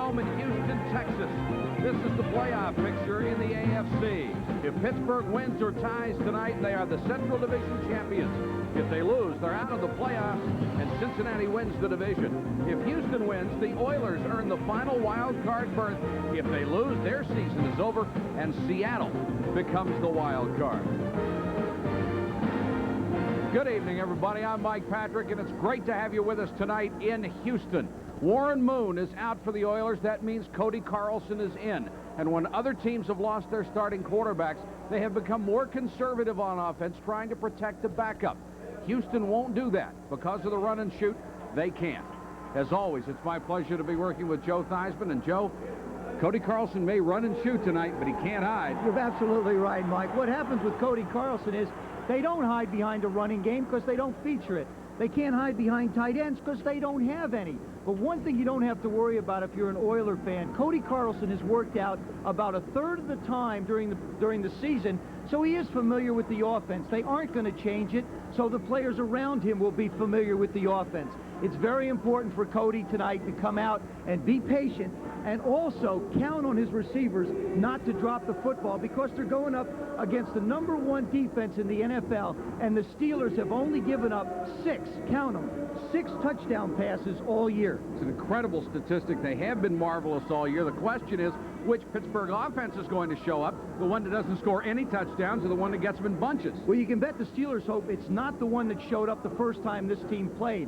Astrodome in Houston, Texas. This is the playoff picture in the AFC. If Pittsburgh wins or ties tonight, they are the Central Division champions. If they lose, they're out of the playoffs, and Cincinnati wins the division. If Houston wins, the Oilers earn the final wild card berth. If they lose, their season is over, and Seattle becomes the wild card. Good evening, everybody. I'm Mike Patrick, and it's great to have you with us tonight in Houston. Warren Moon is out for the Oilers. That means Cody Carlson is in. And when other teams have lost their starting quarterbacks, they have become more conservative on offense, trying to protect the backup. Houston won't do that. Because of the run and shoot, they can't. As always, it's my pleasure to be working with Joe Theismann. And Joe, Cody Carlson may run and shoot tonight, but he can't hide. You're absolutely right, Mike. What happens with Cody Carlson is they don't hide behind a running game because they don't feature it. They can't hide behind tight ends because they don't have any. But one thing you don't have to worry about if you're an Oiler fan, Cody Carlson has worked out about a third of the time during the season, so he is familiar with the offense. They aren't going to change it, so the players around him will be familiar with the offense. It's very important for Cody tonight to come out and be patient and also count on his receivers not to drop the football because they're going up against the #1 defense in the NFL, and the Steelers have only given up 6 touchdown passes all year. It's an incredible statistic. They have been marvelous all year. The question is, which Pittsburgh offense is going to show up? The one that doesn't score any touchdowns or the one that gets them in bunches? Well, you can bet the Steelers hope it's not the one that showed up the first time this team played.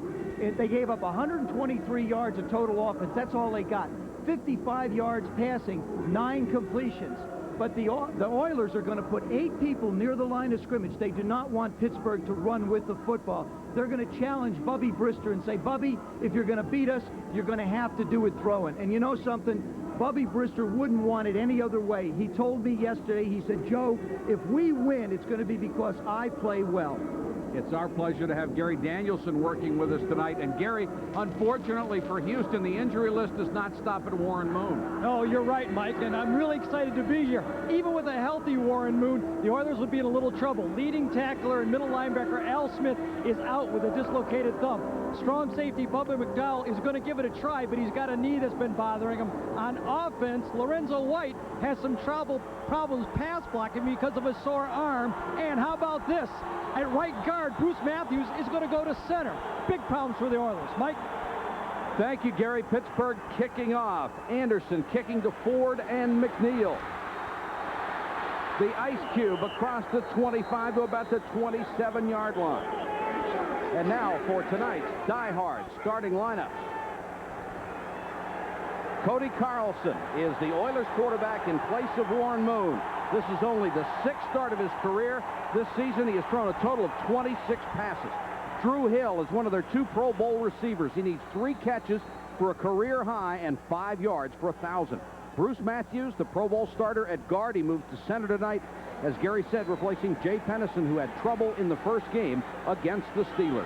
They gave up 123 yards of total offense. That's all they got. 55 yards passing, 9 completions. But the Oilers are going to put 8 people near the line of scrimmage. They do not want Pittsburgh to run with the football. They're going to challenge Bubby Brister and say, Bubby, if you're going to beat us, you're going to have to do it throwing. And you know something? Bubby Brister wouldn't want it any other way. He told me yesterday, he said, Joe, if we win, it's going to be because I play well. It's our pleasure to have Gary Danielson working with us tonight. And Gary, unfortunately for Houston, the injury list does not stop at Warren Moon. Oh, you're right, Mike, and I'm really excited to be here. Even with a healthy Warren Moon, the Oilers would be in a little trouble. Leading tackler and middle linebacker Al Smith is out with a dislocated thumb. Strong safety Bubba McDowell is going to give it a try, but he's got a knee that's been bothering him. On offense, Lorenzo White has some problems pass blocking because of a sore arm. And how about this? At right guard, Bruce Matthews is going to go to center. Big problems for the Oilers. Mike? Thank you, Gary. Pittsburgh kicking off. Anderson kicking to Ford and McNeil. The ice cube across the 25 to about the 27-yard line. And now for tonight's die-hard starting lineup. Cody Carlson is the Oilers quarterback in place of Warren Moon. This is only the 6th start of his career. This season, he has thrown a total of 26 passes. Drew Hill is one of their 2 Pro Bowl receivers. He needs 3 catches for a career high and 5 yards for 1,000. Bruce Matthews, the Pro Bowl starter at guard, he moves to center tonight, as Gary said, replacing Jay Pennison, who had trouble in the first game against the Steelers.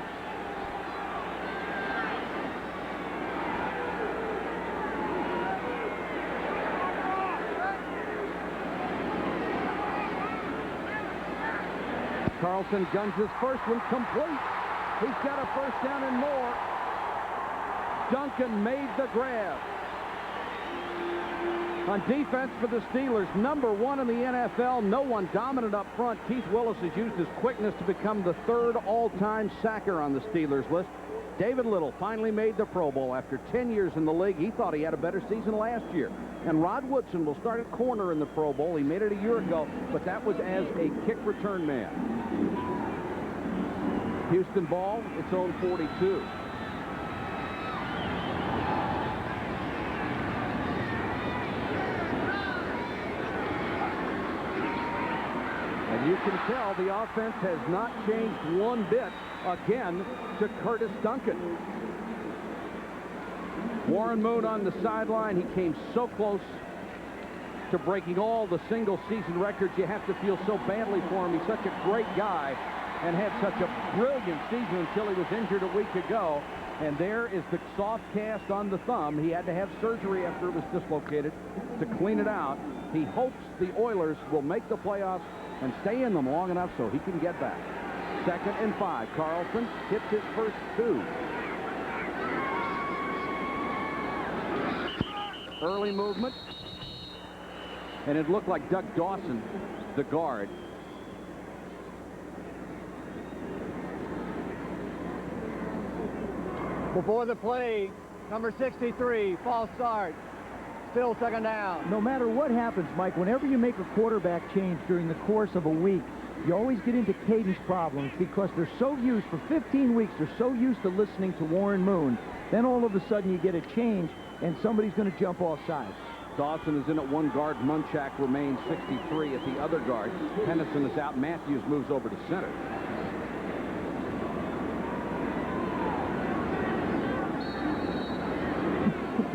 Carlson guns his first one complete. He's got a first down and more. Duncan made the grab. On defense for the Steelers, #1 in the NFL, no one dominant up front. Keith Willis has used his quickness to become the 3rd all-time sacker on the Steelers list. David Little finally made the Pro Bowl after 10 years in the league. He thought he had a better season last year. And Rod Woodson will start at corner in the Pro Bowl. He made it a year ago, but that was as a kick return man. Houston ball, its own 42. And you can tell the offense has not changed one bit again to Curtis Duncan. Warren Moon on the sideline. He came so close to breaking all the single-season records. You have to feel so badly for him. He's such a great guy and had such a brilliant season until he was injured a week ago. And there is the soft cast on the thumb. He had to have surgery after it was dislocated to clean it out. He hopes the Oilers will make the playoffs and stay in them long enough so he can get back. 2nd and 5. Carlson hits his first 2. Early movement. And it looked like Doug Dawson, the guard. Before the play, number 63, false start. Still second down. No matter what happens, Mike, whenever you make a quarterback change during the course of a week, you always get into cadence problems because they're so used, for 15 weeks, they're so used to listening to Warren Moon. Then all of a sudden you get a change and somebody's going to jump off sides. Dawson is in at one guard. Munchak remains 63 at the other guard. Henderson is out. Matthews moves over to center.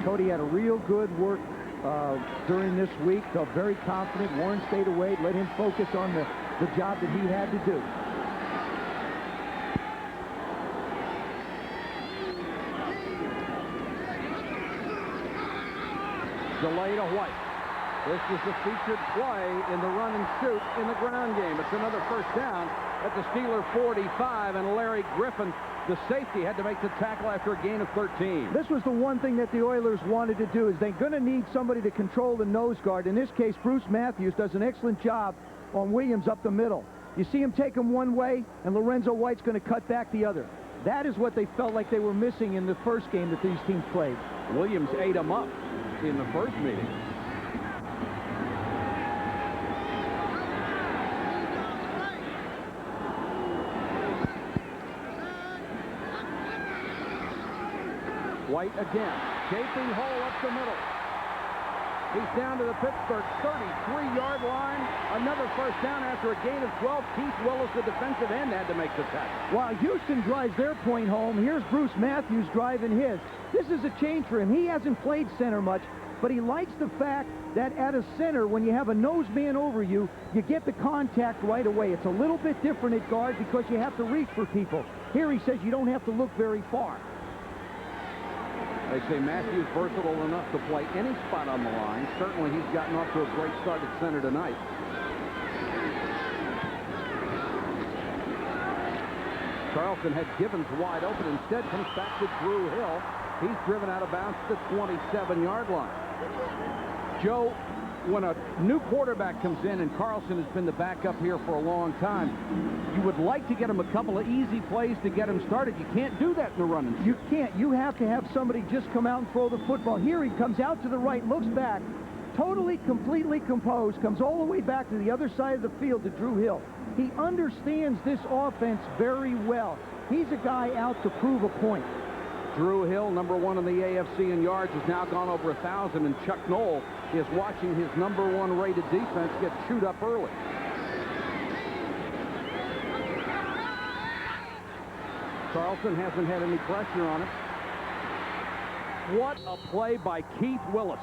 Cody had a real good work during this week. Felt very confident. Warren stayed away. Let him focus on the job that he had to do. Delay to White. This is the featured play in the run and shoot in the ground game. It's another first down at the Steeler 45, and Larry Griffin, the safety, had to make the tackle after a gain of 13. This was the one thing that the Oilers wanted to do, is they're going to need somebody to control the nose guard. In this case, Bruce Matthews does an excellent job on Williams up the middle. You see him take him one way, and Lorenzo White's going to cut back the other. That is what they felt like they were missing in the first game that these teams played. Williams ate him up in the first meeting. White again, gaping hole up the middle. He's down to the Pittsburgh 33-yard line. Another first down after a gain of 12. Keith Willis, the defensive end, had to make the tackle. While Houston drives their point home, here's Bruce Matthews driving his. This is a change for him. He hasn't played center much, but he likes the fact that at a center, when you have a nose man over you, you get the contact right away. It's a little bit different at guard because you have to reach for people. Here he says you don't have to look very far. They say Matthews versatile enough to play any spot on the line. Certainly he's gotten off to a great start at center tonight. Carlson had Givens wide open. Instead comes back to Drew Hill. He's driven out of bounds to the 27-yard line. Joe, when a new quarterback comes in, and Carlson has been the backup here for a long time, you would like to get him a couple of easy plays to get him started. You can't do that in the run and shoot. You can't. You have to have somebody just come out and throw the football. Here he comes out to the right, looks back, totally, completely composed, comes all the way back to the other side of the field to Drew Hill. He understands this offense very well. He's a guy out to prove a point. Drew Hill, number one in the AFC in yards, has now gone over 1,000, and Chuck Knoll is watching his number one rated defense get chewed up early. Carlson hasn't had any pressure on him. What a play by Keith Willis.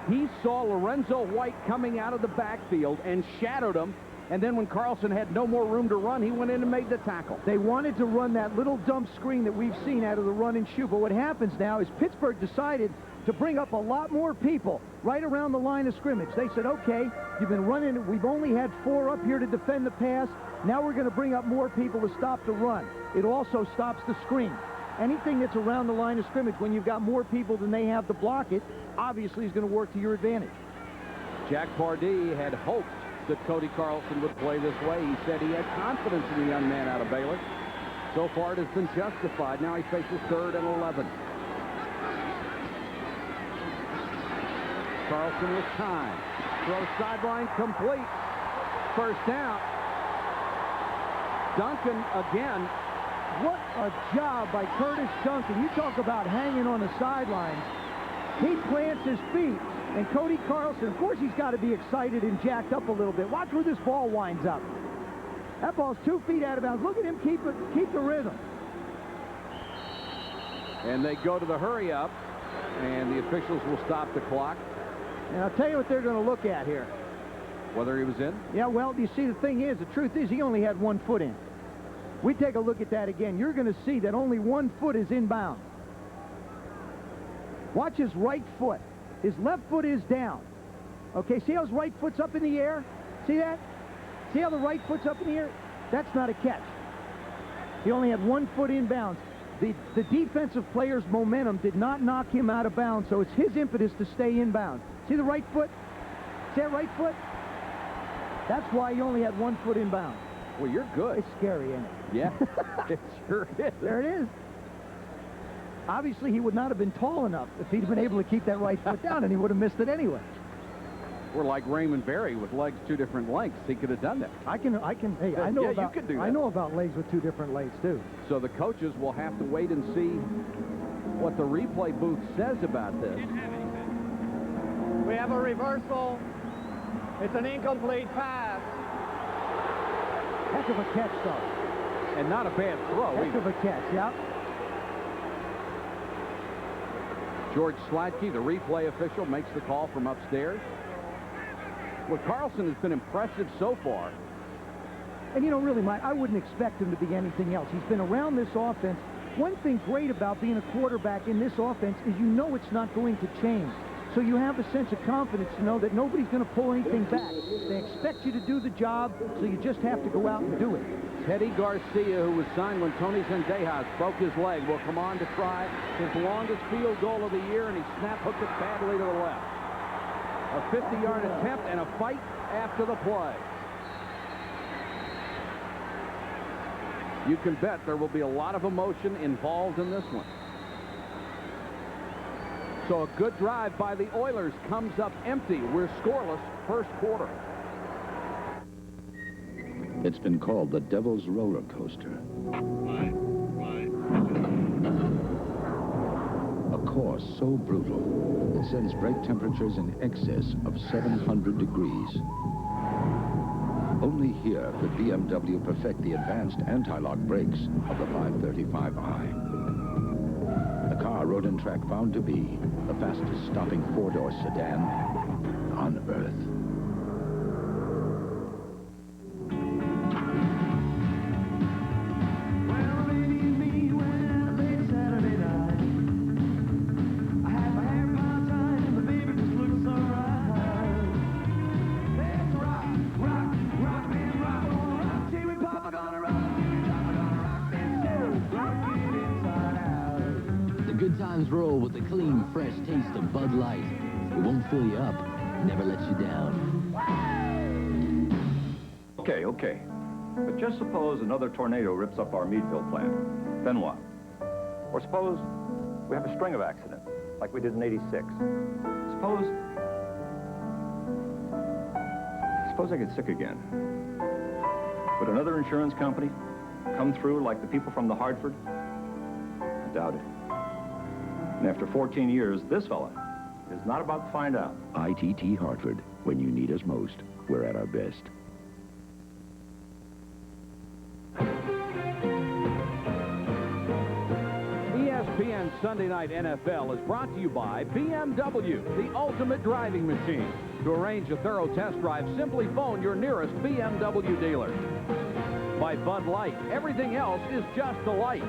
He saw Lorenzo White coming out of the backfield and shadowed him. And then when Carlson had no more room to run, he went in and made the tackle. They wanted to run that little dump screen that we've seen out of the run and shoot. But what happens now is Pittsburgh decided to bring up a lot more people right around the line of scrimmage. They said, okay, you've been running. We've only had 4 up here to defend the pass. Now we're going to bring up more people to stop the run. It also stops the screen. Anything that's around the line of scrimmage, when you've got more people than they have to block it, obviously is going to work to your advantage. Jack Pardee had hoped that Cody Carlson would play this way. He said he had confidence in the young man out of Baylor. So far it has been justified. Now he faces 3rd and 11. Carlson with time. Throw sideline complete. First down. Duncan again. What a job by Curtis Duncan. You talk about hanging on the sidelines. He plants his feet. And Cody Carlson, of course, he's got to be excited and jacked up a little bit. Watch where this ball winds up. That ball's 2 feet out of bounds. Look at him keep the rhythm. And they go to the hurry up, and the officials will stop the clock. And I'll tell you what they're going to look at here. Whether he was in? Yeah, well, you see, the thing is, the truth is, he only had 1 foot in. We take a look at that again. You're going to see that only 1 foot is inbound. Watch his right foot. His left foot is down. Okay, see how his right foot's up in the air? See that? See how the right foot's up in the air? That's not a catch. He only had 1 foot inbounds. The defensive player's momentum did not knock him out of bounds, so it's his impetus to stay in bounds. See the right foot? See that right foot? That's why he only had 1 foot in bounds. Well, you're good. It's scary, isn't it? Yeah, it sure is. There it is. Obviously, he would not have been tall enough if he'd been able to keep that right foot down, and he would have missed it anyway. We're like Raymond Berry with legs 2 different lengths. He could have done that. Hey, I know about, you could do that. I know about legs with 2 different legs, too. So the coaches will have to wait and see what the replay booth says about this. We have a reversal. It's an incomplete pass. Heck of a catch, though. And not a bad throw Heck either. of a catch, yeah. George Slatke, the replay official, makes the call from upstairs. Well, Carlson has been impressive so far. And, you know, really, Mike, I wouldn't expect him to be anything else. He's been around this offense. One thing great about being a quarterback in this offense is you know it's not going to change. So you have a sense of confidence to know that nobody's going to pull anything back. They expect you to do the job, so you just have to go out and do it. Teddy Garcia, who was signed when Tony Zendejas broke his leg, will come on to try his longest field goal of the year, and he snap hooked it badly to the left. A 50-yard attempt and a fight after the play. You can bet there will be a lot of emotion involved in this one. So a good drive by the Oilers comes up empty. We're scoreless first quarter. It's been called the Devil's Roller Coaster. A course so brutal it sends brake temperatures in excess of 700 degrees. Only here could BMW perfect the advanced anti-lock brakes of the 535i. The car Road and Track found to be the fastest stopping 4-door sedan on Earth. Roll with the clean, fresh taste of Bud Light. It won't fill you up, never lets you down. Okay. But just suppose another tornado rips up our Meadville plant. Then what? Or suppose we have a string of accidents, like we did in '86. Suppose I get sick again. Would another insurance company come through like the people from the Hartford? I doubt it. And after 14 years, this fella is not about to find out. ITT Hartford. When you need us most, we're at our best. ESPN Sunday Night NFL is brought to you by BMW, the ultimate driving machine. To arrange a thorough test drive, simply phone your nearest BMW dealer. By Bud Light, everything else is just a light.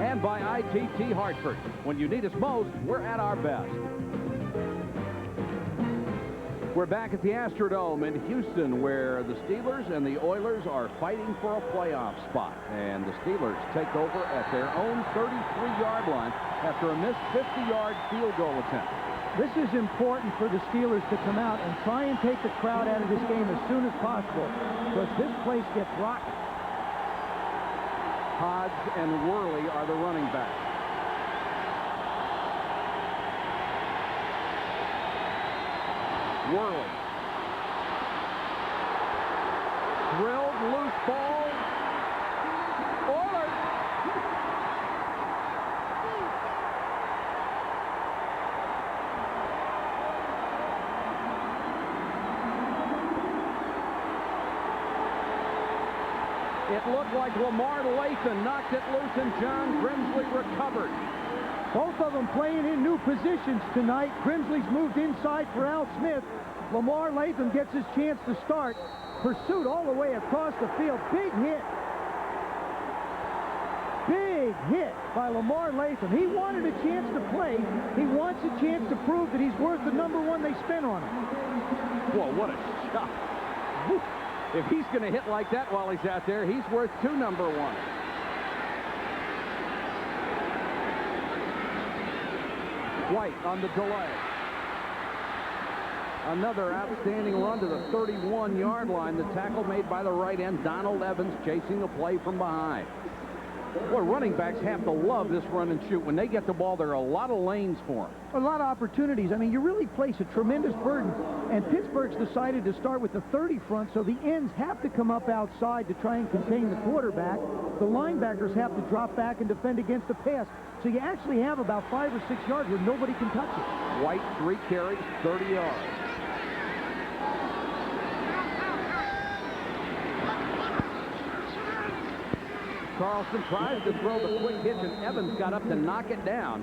And by ITT Hartford. When you need us most, we're at our best. We're back at the Astrodome in Houston, where the Steelers and the Oilers are fighting for a playoff spot. And the Steelers take over at their own 33-yard line after a missed 50-yard field goal attempt. This is important for the Steelers to come out and try and take the crowd out of this game as soon as possible, because this place gets rocked. Hodge and Worley are the running backs. Worley. Drilled, loose ball. Oilers. It looked like Lamar Lathan knocked it loose, and John Grimsley recovered. Both of them playing in new positions tonight. Grimsley's moved inside for Al Smith. Lamar Lathan gets his chance to start. Pursued all the way across the field. Big hit. Big hit by Lamar Lathan. He wanted a chance to play. He wants a chance to prove that he's worth the #1 they spent on him. Whoa, what a shot. Woo. If he's going to hit like that while he's out there, he's worth 2 #1s. White on the delay. Another outstanding run to the 31-yard line. The tackle made by the right end. Donald Evans chasing the play from behind. Boy, running backs have to love this run and shoot. When they get the ball, there are a lot of lanes for them. A lot of opportunities. I mean, you really place a tremendous burden. And Pittsburgh's decided to start with the 30 front, so the ends have to come up outside to try and contain the quarterback. The linebackers have to drop back and defend against the pass. So you actually have about 5 or 6 yards where nobody can touch it. White, 3 carries, 30 yards. Carlson tries to throw the quick hitch, and Evans got up to knock it down.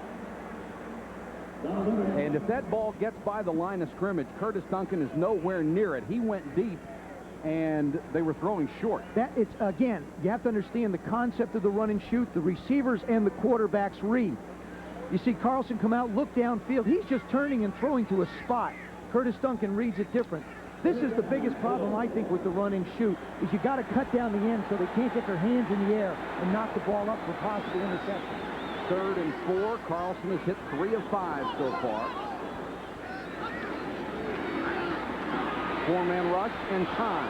And if that ball gets by the line of scrimmage, Curtis Duncan is nowhere near it. He went deep, and they were throwing short. It's again, you have to understand the concept of the run and shoot. The receivers and the quarterbacks read. You see Carlson come out, look downfield. He's just turning and throwing to a spot. Curtis Duncan reads it different. This is the biggest problem, I think, with the run and shoot, is you got to cut down the end so they can't get their hands in the air and knock the ball up for possible interception. 3rd and 4. Carlson has hit 3 of 5 so far. 4-man rush and time.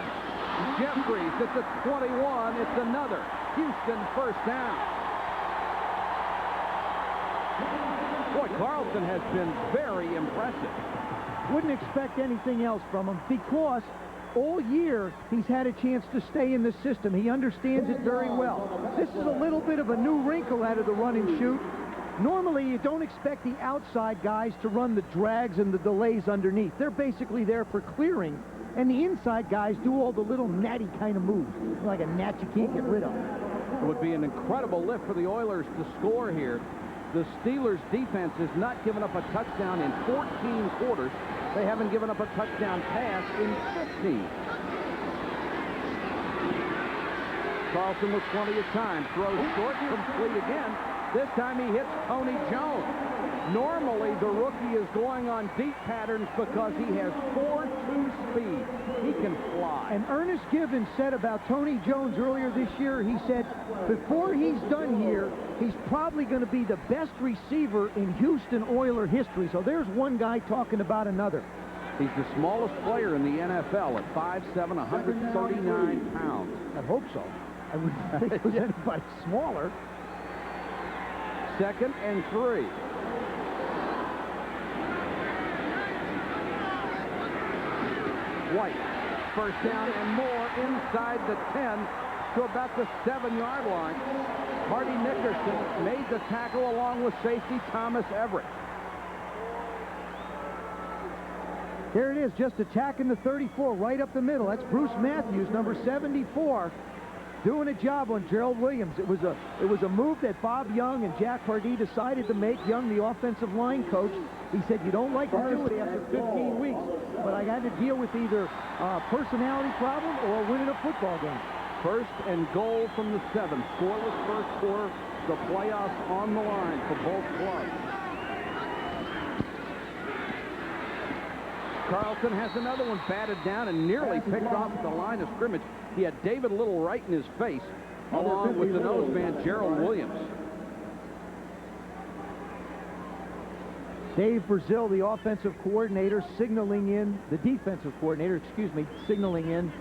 Jeffries at the 21. It's another Houston first down. Boy, Carlson has been very impressive. Wouldn't expect anything else from him because all year he's had a chance to stay in the system. He understands it very well. This is a little bit of a new wrinkle out of the run and shoot. Normally you don't expect the outside guys to run the drags and the delays underneath. They're basically there for clearing, and the inside guys do all the little natty kind of moves, like a gnat you can't get rid of. It would be an incredible lift for the Oilers to score here. The Steelers' defense has not given up a touchdown in 14 quarters. They haven't given up a touchdown pass in 15. Carlson with plenty of time. Throws short, complete again. This time he hits Tony Jones. Normally the rookie is going on deep patterns because he has 4.2 speed. He can fly. And Ernest Givens said about Tony Jones earlier this year, he said, before he's done here, he's probably going to be the best receiver in Houston Oiler history. So there's one guy talking about another. He's the smallest player in the NFL at 5'7", 139 pounds. I hope so. I wouldn't think it was anybody smaller. 2nd and 3. White, first down and more inside the 10 to about the 7-yard line. Hardy Nickerson made the tackle along with safety Thomas Everett. There it is, just attacking the 34 right up the middle. That's Bruce Matthews, number 74, doing a job on Gerald Williams. It was a move that Bob Young and Jack Pardee decided to make. Young, the offensive line coach, he said, you don't like to do it after 15 weeks, but I got to deal with either a personality problem or winning a football game. 1st and goal from the 7. Scoreless first quarter. The playoffs on the line for both clubs. Carlson has another one batted down and nearly picked off at the line of scrimmage. He had David Little right in his face, along with the noseman Gerald Williams. Dave Brazil, the offensive coordinator, signaling in, the defensive coordinator, signaling in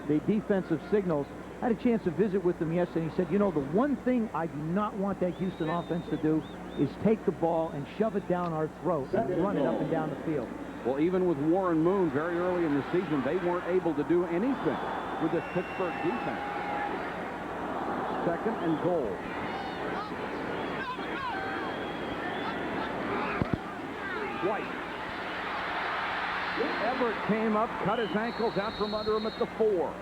the defensive signals. I had a chance to visit with him yesterday. He said, you know, the one thing I do not want that Houston offense to do is take the ball and shove it down our throat and run it up and down the field. Well, even with Warren Moon very early in the season, they weren't able to do anything with this Pittsburgh defense. 2nd and goal. White. Everett came up, cut his ankles out from under him at the 4.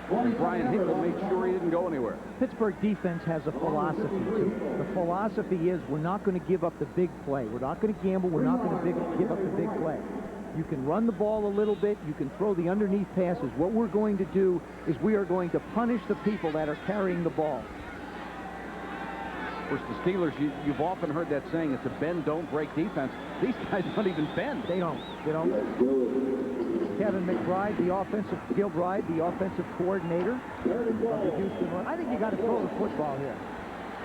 And Brian Hinkle made sure he didn't go anywhere. Pittsburgh defense has a philosophy, too. The philosophy is we're not going to give up the big play. We're not going to gamble. We're not going to give up the big play. You can run the ball a little bit. You can throw the underneath passes. What we're going to do is we are going to punish the people that are carrying the ball. Of course, the Steelers, you've often heard that saying, it's a bend, don't break defense. These guys don't even bend. They don't. Kevin McBride, the offensive coordinator of the Houston Royals. I think you got to throw the football here.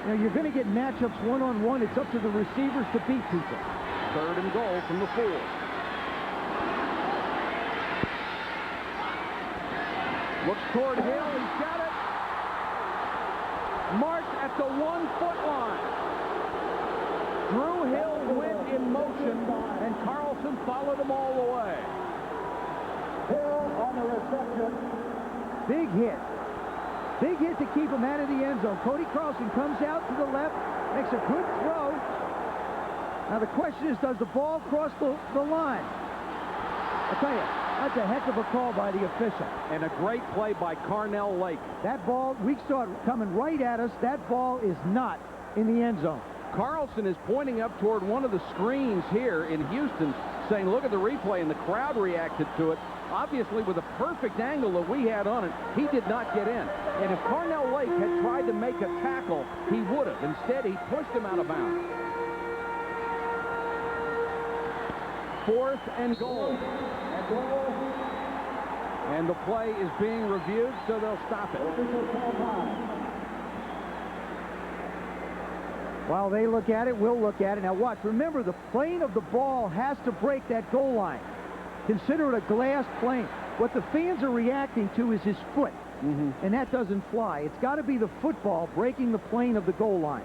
You know, you're going to get matchups one-on-one. It's up to the receivers to beat people. 3rd and goal from the 4. Looks toward Hill. He's got it. Marked at the 1-foot line. Drew Hill went in motion, and Carlson followed him all the way. Hill on the reception. Big hit. Big hit to keep him out of the end zone. Cody Carlson comes out to the left, makes a good throw. Now the question is, does the ball cross the line? I'll tell you, that's a heck of a call by the official. And a great play by Carnell Lake. That ball, we saw it coming right at us. That ball is not in the end zone. Carlson is pointing up toward one of the screens here in Houston, saying, look at the replay, and the crowd reacted to it. Obviously, with a perfect angle that we had on it, he did not get in. And if Carnell Lake had tried to make a tackle, he would have. Instead, he pushed him out of bounds. 4th and goal. And the play is being reviewed, so they'll stop it. While they look at it, we'll look at it. Now watch, remember, the plane of the ball has to break that goal line. Consider it a glass plane. What the fans are reacting to is his foot, and that doesn't fly. It's got to be the football breaking the plane of the goal line.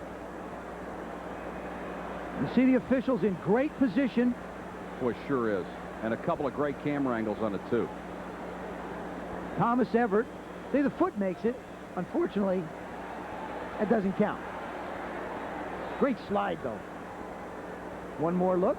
You see the officials in great position. Boy, sure is. And a couple of great camera angles on it, too. Thomas Everett. See, the foot makes it. Unfortunately, that doesn't count. Great slide, though. One more look.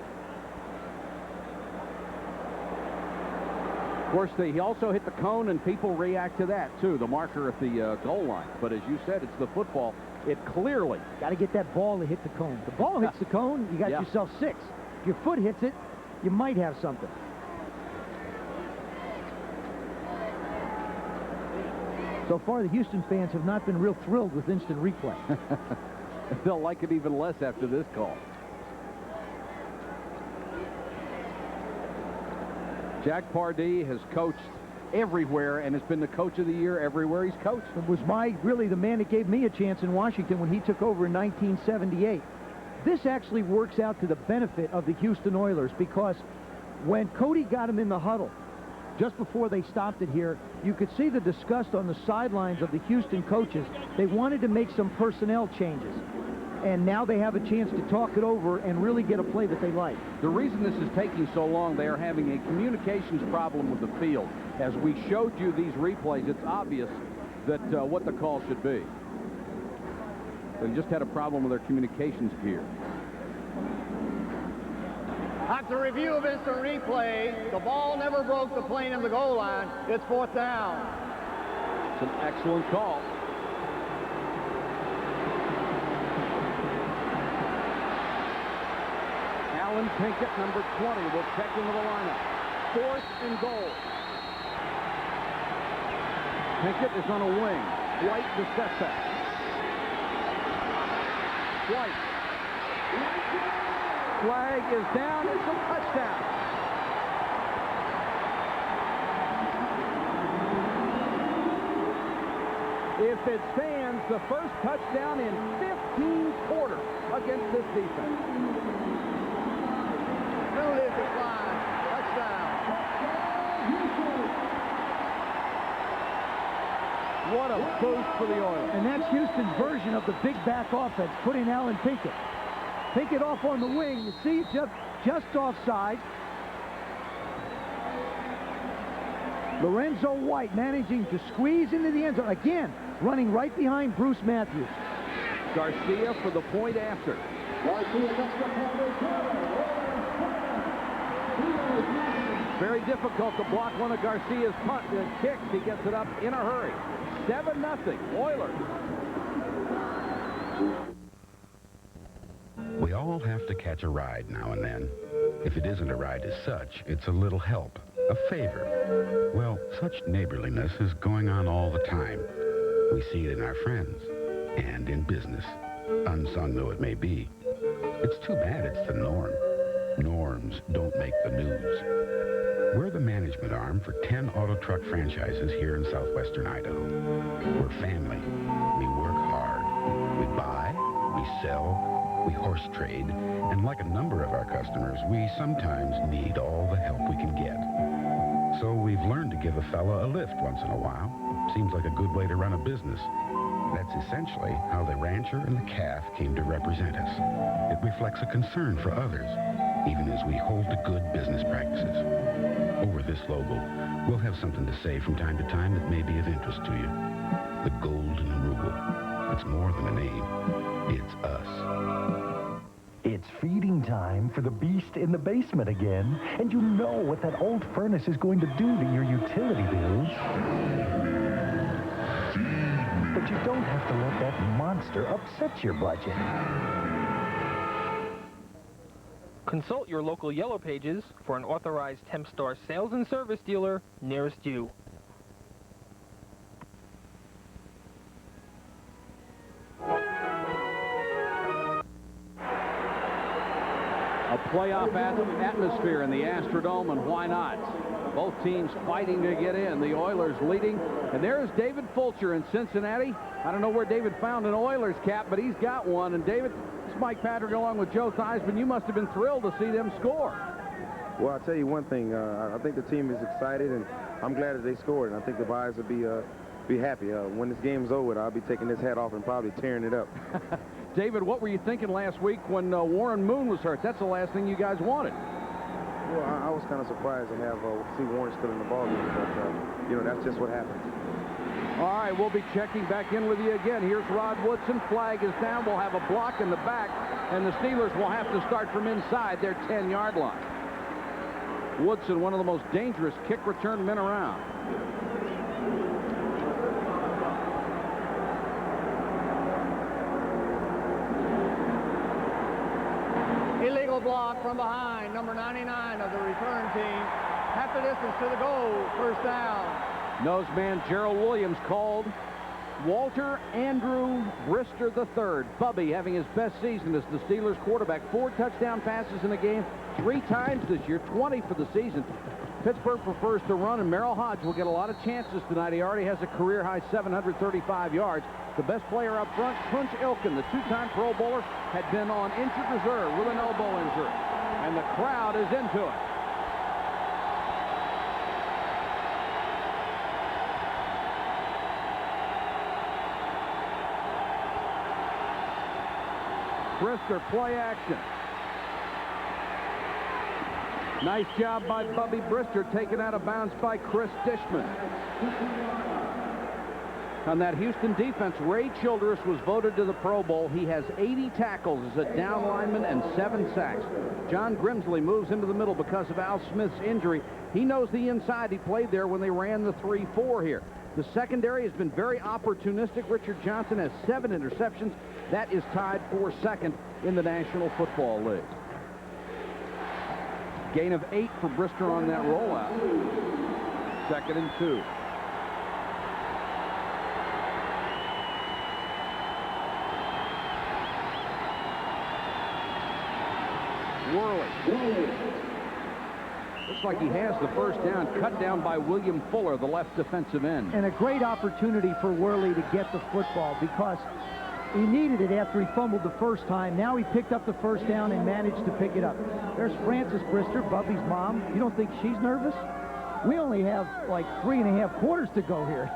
Of course, he also hit the cone, and people react to that, too, the marker at the goal line. But as you said, it's the football. It clearly... Got to get that ball to hit the cone. The ball hits the cone, you got yourself 6. If your foot hits it, you might have something. So far, the Houston fans have not been real thrilled with instant replay. They'll like it even less after this call. Jack Pardee has coached everywhere and has been the coach of the year everywhere he's coached. It was really the man that gave me a chance in Washington when he took over in 1978. This actually works out to the benefit of the Houston Oilers, because when Cody got him in the huddle, just before they stopped it here, you could see the disgust on the sidelines of the Houston coaches. They wanted to make some personnel changes. And now they have a chance to talk it over and really get a play that they like. The reason this is taking so long, they are having a communications problem with the field. As we showed you these replays, it's obvious that what the call should be. They just had a problem with their communications gear. After review of instant replay, the ball never broke the plane of the goal line. It's 4th down. It's an excellent call. Alan Pinkett, number 20, will check into the lineup. 4th and goal. Pinkett is on a wing. White the setback. White. Flag is down. It's a touchdown. If it stands, the first touchdown in 15 quarters against this defense. Penalty decline. Touchdown. What a boost for the Oilers. And that's Houston's version of the big back offense, putting Alan Pinkett. Pinkett off on the wing. You see, just offside. Lorenzo White managing to squeeze into the end zone. Again, running right behind Bruce Matthews. Garcia for the point after. Very difficult to block one of Garcia's kicks. He gets it up in a hurry. 7-0 Oilers. We all have to catch a ride now and then. If it isn't a ride as such, it's a little help, a favor. Well, such neighborliness is going on all the time. We see it in our friends and in business, unsung though it may be. It's too bad it's the norm. Norms don't make the news. We're the management arm for 10 auto truck franchises here in southwestern Idaho. We're family. We work hard. We buy We sell, we horse trade, and like a number of our customers, we sometimes need all the help we can get. So we've learned to give a fella a lift once in a while. Seems like a good way to run a business. That's essentially how the rancher and the calf came to represent us. It reflects a concern for others, even as we hold to good business practices. Over this logo, we'll have something to say from time to time that may be of interest to you. The Golden Rule. It's more than a name. It's us. It's feeding time for the beast in the basement again, and you know what that old furnace is going to do to your utility bills. But you don't have to let that monster upset your budget. Consult your local Yellow Pages for an authorized Tempstar sales and service dealer nearest you. A playoff atmosphere in the Astrodome, and why not? Both teams fighting to get in. The Oilers leading, and there's David Fulcher in Cincinnati. I don't know where David found an Oilers cap, but he's got one. And David, it's Mike Patrick along with Joe Theismann. You must have been thrilled to see them score. Well, I'll tell you one thing. I think the team is excited, and I'm glad that they scored. And I think the Buys will be happy. When this game's over, I'll be taking this hat off and probably tearing it up. David, what were you thinking last week when Warren Moon was hurt? That's the last thing you guys wanted. Well, I was kind of surprised to see Warren still in the ballgame, but, you know, that's just what happens. All right, we'll be checking back in with you again. Here's Rod Woodson. Flag is down. We'll have a block in the back, and the Steelers will have to start from inside their 10-yard line. Woodson, one of the most dangerous kick return men around. Illegal block from behind, number 99 of the return team. Half the distance to the goal, first down. Noseman Gerald Williams called. Walter Andrew Brister III. Bubby having his best season as the Steelers quarterback. 4 touchdown passes in the game 3 times this year, 20 for the season. Pittsburgh prefers to run, and Merrill Hodge will get a lot of chances tonight. He already has a career-high 735 yards. The best player up front, Punch Ilkin, the 2-time Pro Bowler, had been on injured reserve with an elbow injury. And the crowd is into it. Brister, play action. Nice job by Bubby Brister, taken out of bounds by Chris Dishman. On that Houston defense, Ray Childress was voted to the Pro Bowl. He has 80 tackles as a down lineman and 7 sacks. John Grimsley moves into the middle because of Al Smith's injury. He knows the inside. He played there when they ran the 3-4 here. The secondary has been very opportunistic. Richard Johnson has 7 interceptions. That is tied for second in the National Football League. Gain of 8 for Brister on that rollout. 2nd and 2. Worley. Looks like he has the first down, cut down by William Fuller, the left defensive end. And a great opportunity for Worley to get the football because he needed it after he fumbled the first time. Now he picked up the first down and managed to pick it up. There's Frances Brister, Bubby's mom. You don't think she's nervous? We only have like 3.5 quarters to go here.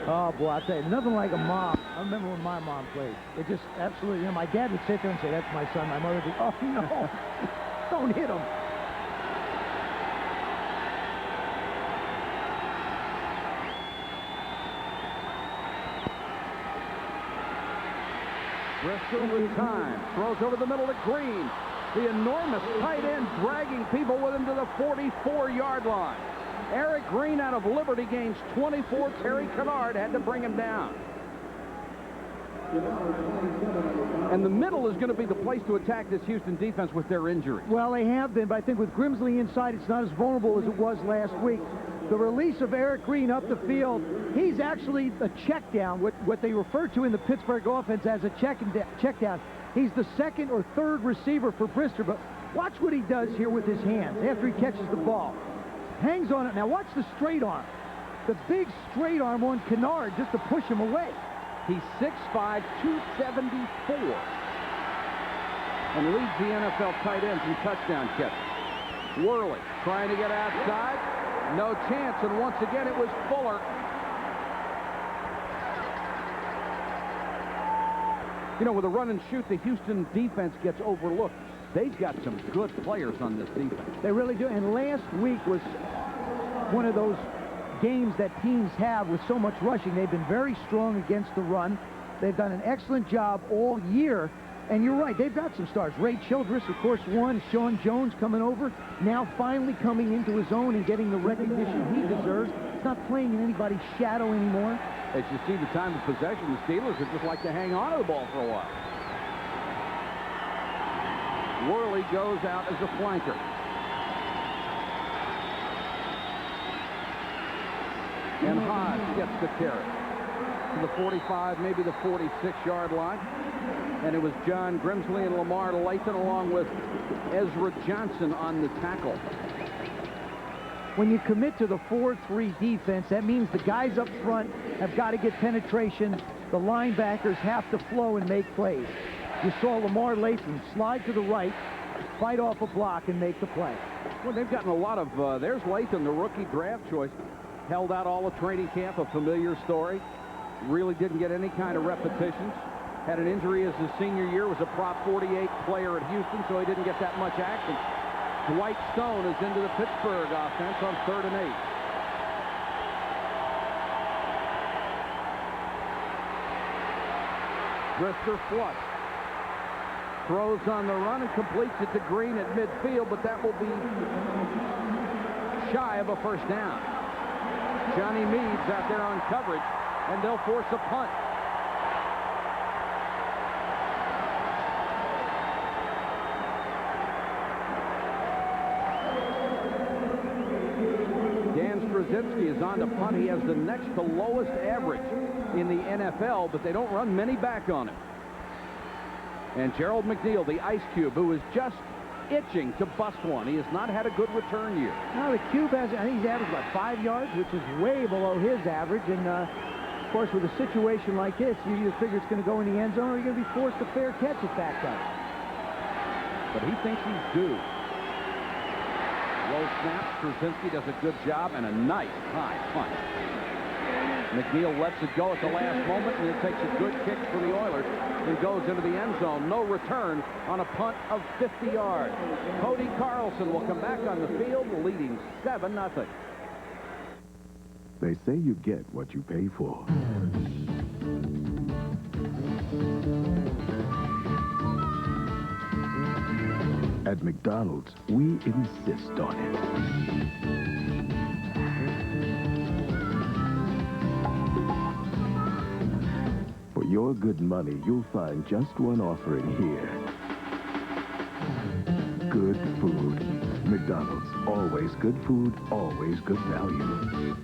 Oh, boy, I tell you, nothing like a mom. I remember when my mom played. It just absolutely, you know, my dad would sit there and say, that's my son. My mother would be, oh, no, don't hit him. Brister with time. Throws over the middle to Green. The enormous tight end dragging people with him to the 44-yard line. Eric Green out of Liberty gains 24. Terry Kennard had to bring him down. And the middle is going to be the place to attack this Houston defense with their injuries. Well, they have been, but I think with Grimsley inside, it's not as vulnerable as it was last week. The release of Eric Green up the field, he's actually a check down, what they refer to in the Pittsburgh offense as a check down. He's the 2nd or 3rd receiver for Brister, but watch what he does here with his hands after he catches the ball. Hangs on it. Now watch the straight arm. the big straight arm on Kennard just to push him away. He's 6'5", 274, and leads the NFL tight ends in touchdown catches. Worley trying to get outside. No chance, and once again it was Fuller. You know, with a run and shoot, the Houston defense gets overlooked. They've got some good players on this defense. They really do, and last week was one of those games that teams have with so much rushing. They've been very strong against the run. They've done an excellent job all year. And you're right, they've got some stars. Ray Childress, of course, won. Sean Jones coming over, now finally coming into his own and getting the recognition he deserves. He's not playing in anybody's shadow anymore. As you see the time of possession, the Steelers would just like to hang on to the ball for a while. Worley goes out as a flanker. And Hodge gets the carry to the 45, maybe the 46-yard line. And it was John Grimsley and Lamar Lathan along with Ezra Johnson on the tackle. When you commit to the 4-3 defense, that means the guys up front have got to get penetration. The linebackers have to flow and make plays. You saw Lamar Lathan slide to the right, fight off a block, and make the play. Well, they've gotten a lot of, there's Lathan, the rookie draft choice. Held out all of training camp, a familiar story. Really didn't get any kind of repetitions. Had an injury as his senior year, was a Prop 48 player at Houston, so he didn't get that much action. Dwight Stone is into the Pittsburgh offense on 3rd and 8. Drifter flush. Throws on the run and completes it to Green at midfield, but that will be shy of a first down. Johnny Meade's out there on coverage, and they'll force a punt. Dan Straczynski is on to punt. He has the next to lowest average in the NFL, but they don't run many back on him. And Gerald McNeil, the Ice Cube, who is just itching to bust one. He has not had a good return year. Now, the Cube has, I think he's averaged about 5 yards, which is way below his average. And, of course, with a situation like this, you either figure it's going to go in the end zone or you're going to be forced to fair catch it back up. But he thinks he's due. Low snap. Straczynski does a good job and a nice high punt. McNeil lets it go at the last moment, and it takes a good kick for the Oilers and goes into the end zone. No return on a punt of 50 yards. Cody Carlson will come back on the field, leading 7-0. They say you get what you pay for. At McDonald's, we insist on it. For your good money, you'll find just one offering here. Good food. McDonald's. Always good food, always good value.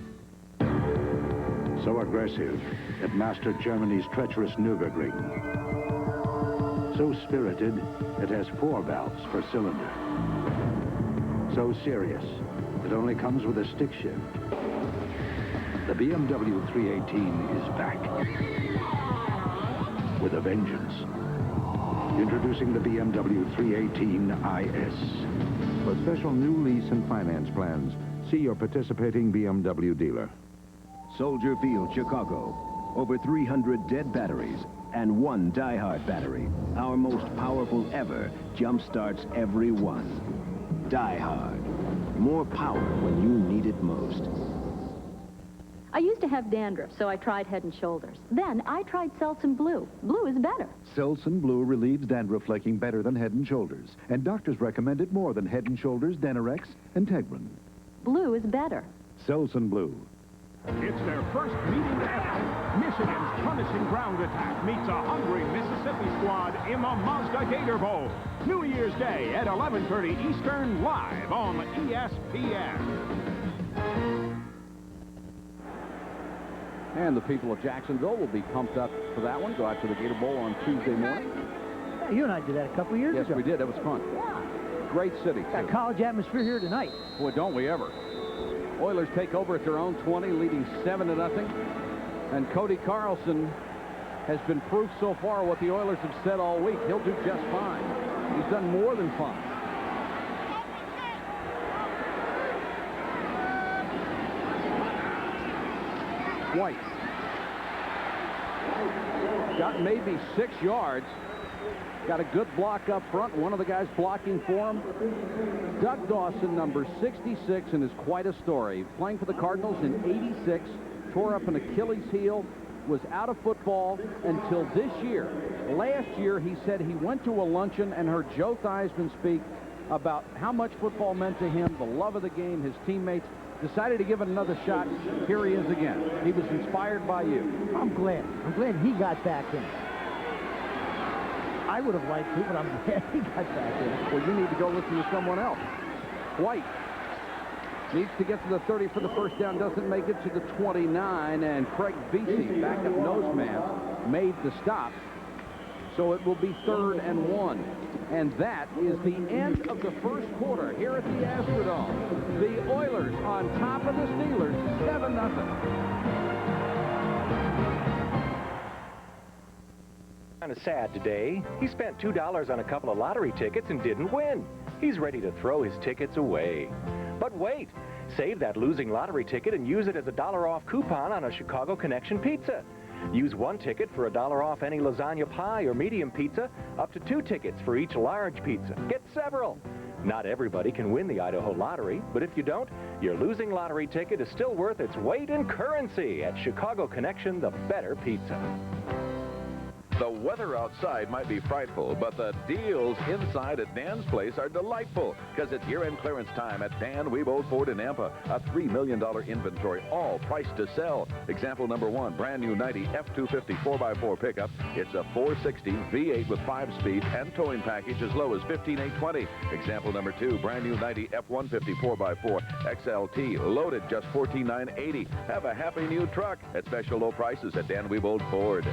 So aggressive, it mastered Germany's treacherous Nürburgring. So spirited, it has 4 valves per cylinder. So serious, it only comes with a stick shift. The BMW 318 is back. With a vengeance. Introducing the BMW 318 IS. For special new lease and finance plans, see your participating BMW dealer. Soldier Field, Chicago. Over 300 dead batteries and 1 die-hard battery. Our most powerful ever jump-starts every one. Die-hard. More power when you need it most. I used to have dandruff, so I tried Head & Shoulders. Then I tried Selsun Blue. Blue is better. Selsun Blue relieves dandruff flaking better than Head & Shoulders. And doctors recommend it more than Head & Shoulders, Denerex, and Tegrin. Blue is better. Selsun Blue. It's their first meeting ever. Michigan's punishing ground attack meets a hungry Mississippi squad in the Mazda Gator Bowl. New Year's Day at 11:30 Eastern, live on ESPN. And the people of Jacksonville will be pumped up for that one. Go out to the Gator Bowl on Tuesday morning. Yeah, you and I did that a couple of years ago. Yes, we did. That was fun. Yeah. Great city. Got college atmosphere here tonight. Boy, don't we ever. Oilers take over at their own 20, leading 7-0. And Cody Carlson has been proof so far what the Oilers have said all week. He'll do just fine. He's done more than fine. White. Got maybe 6 yards. Got a good block up front. One of the guys blocking for him. Doug Dawson, number 66, and is quite a story. Playing for the Cardinals in '86, tore up an Achilles heel, was out of football until this year. Last year, he said he went to a luncheon and heard Joe Theismann speak about how much football meant to him, the love of the game, his teammates. Decided to give it another shot. Here he is again. He was inspired by you. I'm glad he got back in. I would have liked to, but I'm glad he got back in. Well, you need to go listen to someone else. White needs to get to the 30 for the first down, doesn't make it to the 29, and Craig Vesey, backup nose man, made the stop. So it will be 3rd and 1. And that is the end of the first quarter here at the Astrodome. The Oilers on top of the Steelers, 7-0. Kind of sad today. He spent $2 on a couple of lottery tickets and didn't win. He's ready to throw his tickets away. But wait, save that losing lottery ticket and use it as a $1 off coupon on a Chicago Connection pizza. Use 1 ticket for a $1 off any lasagna pie or medium pizza, up to 2 tickets for each large pizza. Get several. Not everybody can win the Idaho lottery, but if you don't, your losing lottery ticket is still worth its weight in currency at Chicago Connection, the better pizza. The weather outside might be frightful, but the deals inside at Dan's place are delightful, because it's year-end clearance time at Dan Weebold Ford in Nampa. A $3 million inventory, all priced to sell. Example number 1, brand new 90 F250 4x4 pickup. It's a 460 V8 with 5-speed and towing package as low as $15,820. Example number 2, brand new 90 F150 4x4 XLT, loaded just $14,980. Have a happy new truck at special low prices at Dan Weebold Ford.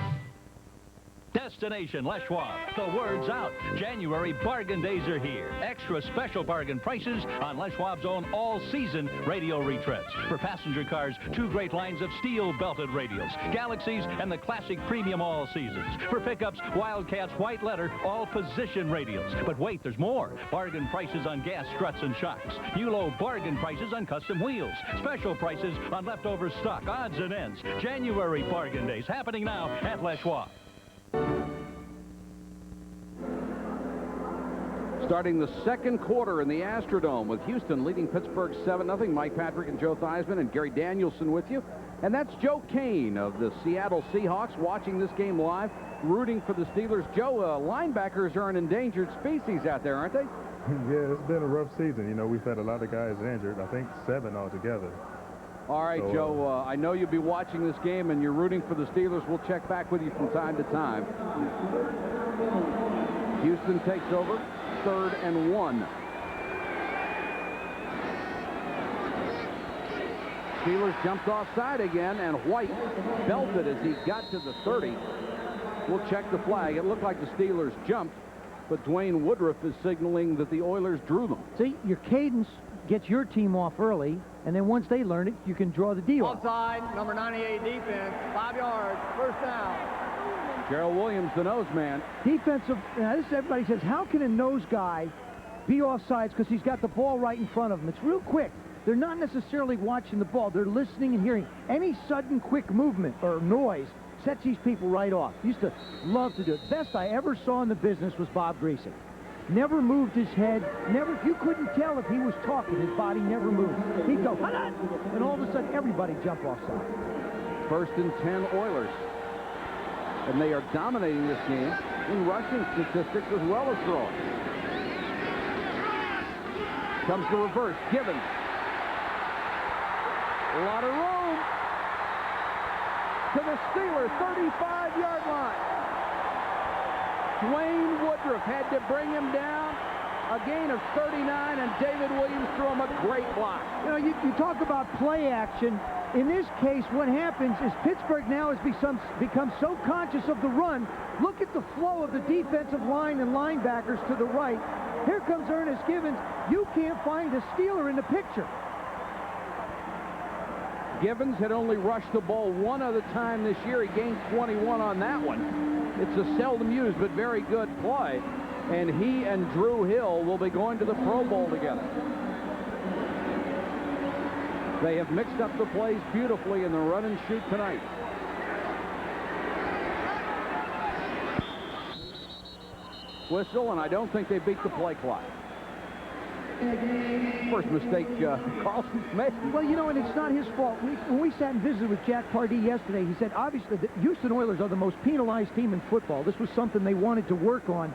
Destination Les Schwab. The word's out. January bargain days are here. Extra special bargain prices on Les Schwab's own all-season radio retreads. For passenger cars, 2 great lines of steel-belted radials, Galaxies and the classic premium all seasons. For pickups, Wildcats white letter, all-position radials. But wait, there's more. Bargain prices on gas struts and shocks. New low bargain prices on custom wheels. Special prices on leftover stock, odds and ends. January bargain days happening now at Les Schwab. Starting the second quarter in the Astrodome with Houston leading Pittsburgh 7-0. Mike Patrick and Joe Theismann and Gary Danielson with you. And that's Joe Kane of the Seattle Seahawks watching this game live, rooting for the Steelers. Joe, linebackers are an endangered species out there, aren't they? Yeah, it's been a rough season. You know, we've had a lot of guys injured. I think 7 altogether. All right, so, Joe, I know you'll be watching this game and you're rooting for the Steelers. We'll check back with you from time to time. Houston takes over, 3rd and 1. Steelers jumped offside again, and White belted as he got to the 30. We'll check the flag. It looked like the Steelers jumped, but Dwayne Woodruff is signaling that the Oilers drew them. See, your cadence gets your team off early, and then once they learn it, you can draw the deal. Offside, number 98 defense, 5 yards, 1st down. Gerald Williams, the nose man. Defensive, this everybody says, how can a nose guy be offsides? Because he's got the ball right in front of him. It's real quick. They're not necessarily watching the ball. They're listening and hearing. Any sudden quick movement or noise sets these people right off. Used to love to do it. Best I ever saw in the business was Bob Greasy. Never moved his head. Never. You couldn't tell if he was talking. His body never moved. He'd go, and all of a sudden, everybody jump offside. 1st and 10 Oilers. And they are dominating this game in rushing statistics as well as throwing. Comes the reverse. Given. A lot of room to the Steelers' 35-yard line. Dwayne Woodruff had to bring him down. A gain of 39, and David Williams threw him a great block. You know, you talk about play action. In this case, what happens is Pittsburgh now has become so conscious of the run. Look at the flow of the defensive line and linebackers to the right. Here comes Ernest Givens. You can't find a Steeler in the picture. Givens had only rushed the ball one other time this year. He gained 21 on that one. It's a seldom used but very good play. And he and Drew Hill will be going to the Pro Bowl together. They have mixed up the plays beautifully in the run and shoot tonight. Whistle, and I don't think they beat the play clock. First mistake Carlson's made. Well, you know, and it's not his fault. When we sat and visited with Jack Pardee yesterday, he said, obviously, the Houston Oilers are the most penalized team in football. This was something they wanted to work on.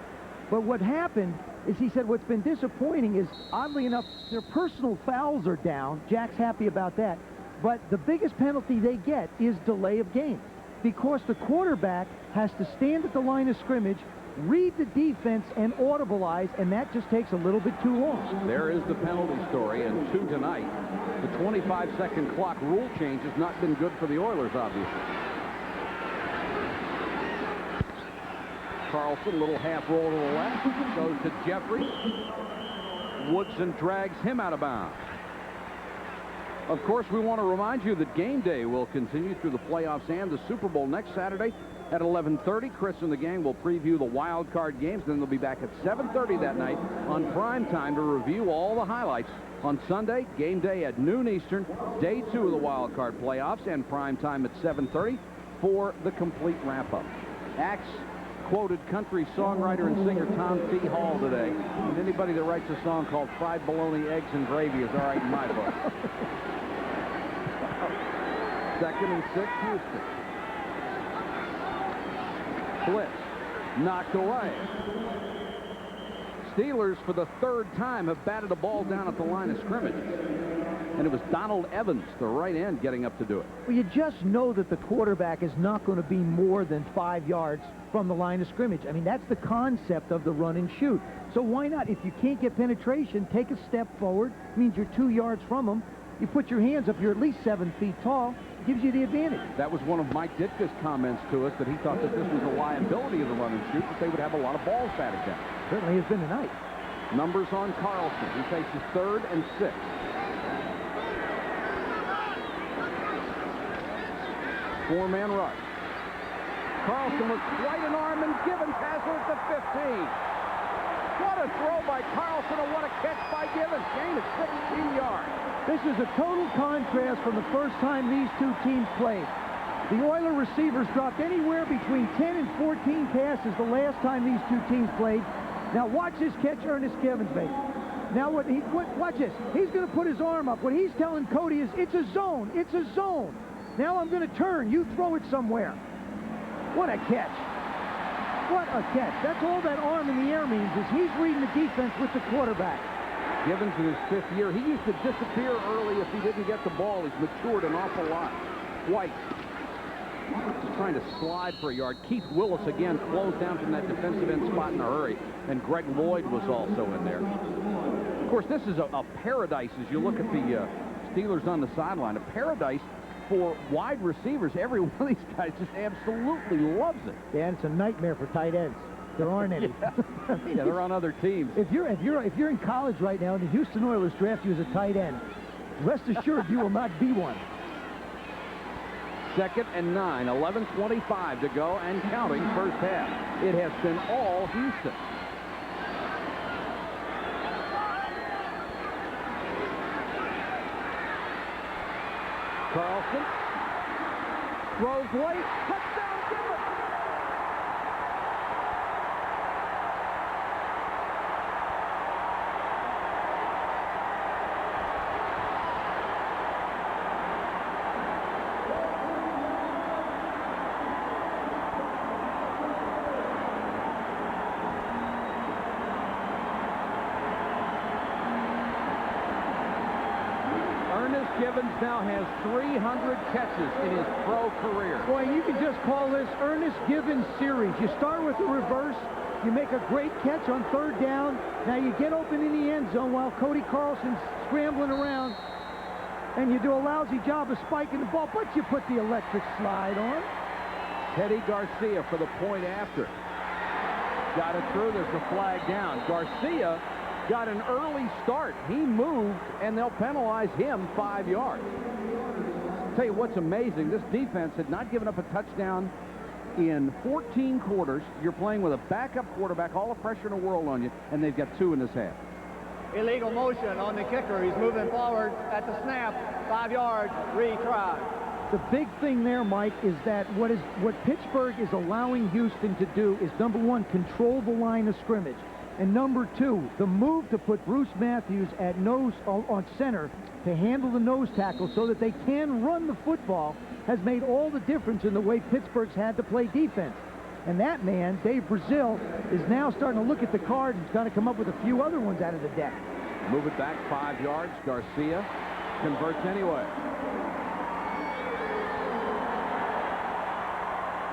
But what happened is, he said, what's been disappointing is, oddly enough, their personal fouls are down. Jack's happy about that. But the biggest penalty they get is delay of game, because the quarterback has to stand at the line of scrimmage, read the defense, and audibilize, and that just takes a little bit too long. There is the penalty story, and 2 tonight. The 25-second clock rule change has not been good for the Oilers, obviously. Carlson, little half roll to the left, goes to Jeffrey. Woodson drags him out of bounds. Of course, we want to remind you that game day will continue through the playoffs and the Super Bowl next Saturday at 11:30. Chris and the gang will preview the wild card games. Then they'll be back at 7:30 that night on prime time to review all the highlights. On Sunday, game day at noon Eastern, day 2 of the wild card playoffs, and prime time at 7:30 for the complete wrap-up. Axe quoted country songwriter and singer Tom T. Hall today. And anybody that writes a song called Fried Bologna, Eggs, and Gravy is all right in my book. 2nd and 6, Houston. Blitz knocked away. Steelers, for the 3rd time, have batted a ball down at the line of scrimmage. And it was Donald Evans, the right end, getting up to do it. Well, you just know that the quarterback is not going to be more than 5 yards from the line of scrimmage. I mean, that's the concept of the run and shoot. So why not? If you can't get penetration, take a step forward. It means you're 2 yards from them. You put your hands up, you're at least 7 feet tall. Gives you the advantage. That was one of Mike Ditka's comments to us, that he thought that this was a liability of the run and shoot, that they would have a lot of balls batted down. Certainly has been tonight. Numbers on Carlson. He faces 3rd and 6. Four-man rush. Carlson with quite an arm, and Givens has her at the 15. What a throw by Carlson, and what a catch by Givens. Gain of 16 yards. This is a total contrast from the first time these two teams played. The Oiler receivers dropped anywhere between 10 and 14 passes the last time these two teams played. Now watch this catch Ernest Givens made. Now watch this. He's going to put his arm up. What he's telling Cody is, it's a zone. It's a zone. Now I'm going to turn. You throw it somewhere. What a catch. What a catch. That's all that arm in the air means, is he's reading the defense with the quarterback. Givens in his 5th year. He used to disappear early if he didn't get the ball. He's matured an awful lot. White just trying to slide for a yard. Keith Willis again closed down from that defensive end spot in a hurry. And Greg Lloyd was also in there. Of course, this is a paradise as you look at the Steelers on the sideline. A paradise for wide receivers. Every one of these guys just absolutely loves it. Yeah, it's a nightmare for tight ends. There aren't any. Yeah, they're on other teams. If you're in college right now and the Houston Oilers draft you as a tight end, rest assured you will not be one. 2nd and 9, 11:25 to go and counting, first half. It has been all Houston. Carlson throws late. Touchdown, Givens. Givens now has 300 catches in his pro career. Boy, you can just call this Ernest Givens series. You start with the reverse, you make a great catch on 3rd down, now you get open in the end zone while Cody Carlson's scrambling around, and you do a lousy job of spiking the ball, but you put the electric slide on. Teddy Garcia for the point after. Got it through, there's the flag down. Garcia got an early start. He moved, and they'll penalize him 5 yards. tell you what's amazing. This defense had not given up a touchdown in 14 quarters. You're playing with a backup quarterback, all the pressure in the world on you, and they've got 2 in this half. Illegal motion on the kicker. He's moving forward at the snap. 5 yards, retry. The big thing there, Mike, is that what Pittsburgh is allowing Houston to do is, number one, control the line of scrimmage. And number 2, the move to put Bruce Matthews at nose on center to handle the nose tackle so that they can run the football has made all the difference in the way Pittsburgh's had to play defense. And that man, Dave Brazil, is now starting to look at the card and trying to come up with a few other ones out of the deck. Move it back 5 yards. Garcia converts anyway.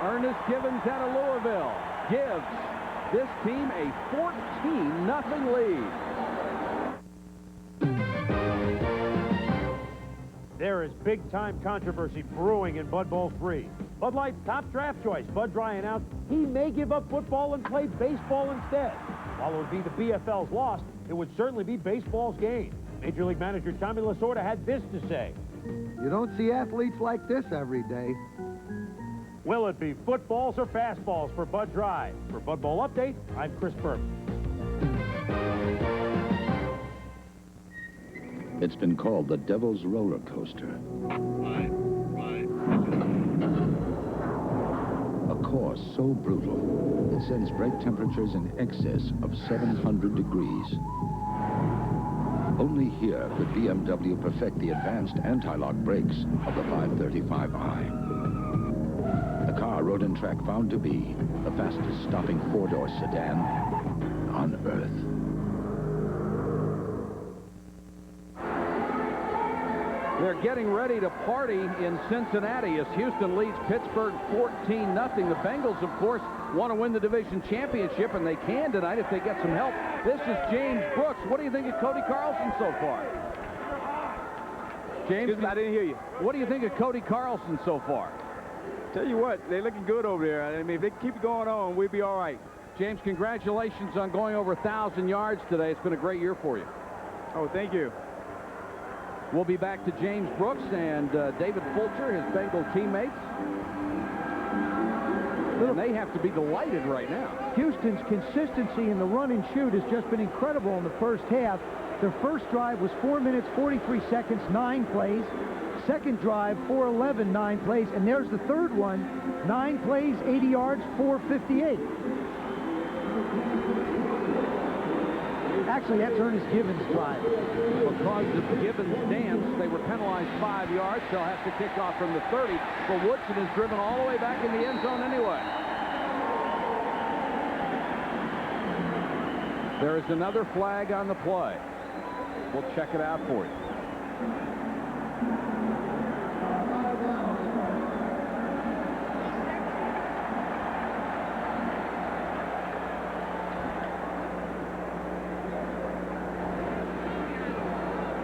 Ernest Givens out of Louisville gives this team a 14-0 lead. There is big-time controversy brewing in Bud Bowl 3. Bud Light's top draft choice, Bud Dry, announced he may give up football and play baseball instead. While it would be the BFL's loss, it would certainly be baseball's gain. Major League Manager Tommy Lasorda had this to say. You don't see athletes like this every day. Will it be footballs or fastballs for Bud Dry? For Bud Bowl Update, I'm Chris Burke. It's been called the Devil's Roller Coaster. A course so brutal, it sends brake temperatures in excess of 700 degrees. Only here could BMW perfect the advanced anti-lock brakes of the 535i. The car Road and Track found to be the fastest stopping 4-door sedan on Earth. They're getting ready to party in Cincinnati as Houston leads Pittsburgh 14-0. The Bengals, of course, want to win the division championship, and they can tonight if they get some help. This is James Brooks. What do you think of Cody Carlson so far? James, I didn't hear you. What do you think of Cody Carlson so far? Tell you what, they're looking good over there. I mean, if they keep going on, we'll be all right. James, congratulations on going over 1,000 yards today. It's been a great year for you. Oh, thank you. We'll be back to James Brooks and David Fulcher, his Bengal teammates. And they have to be delighted right now. Houston's consistency in the run and shoot has just been incredible in the first half. Their first drive was 4 minutes, 43 seconds, 9 plays. Second drive, 4:11, 9 plays. And there's the third one, 9 plays, 80 yards, 4:58. Actually, that's Ernest Givens' drive. Because of Givens' dance, they were penalized 5 yards. They'll have to kick off from the 30. But Woodson is driven all the way back in the end zone anyway. There is another flag on the play. We'll check it out for you.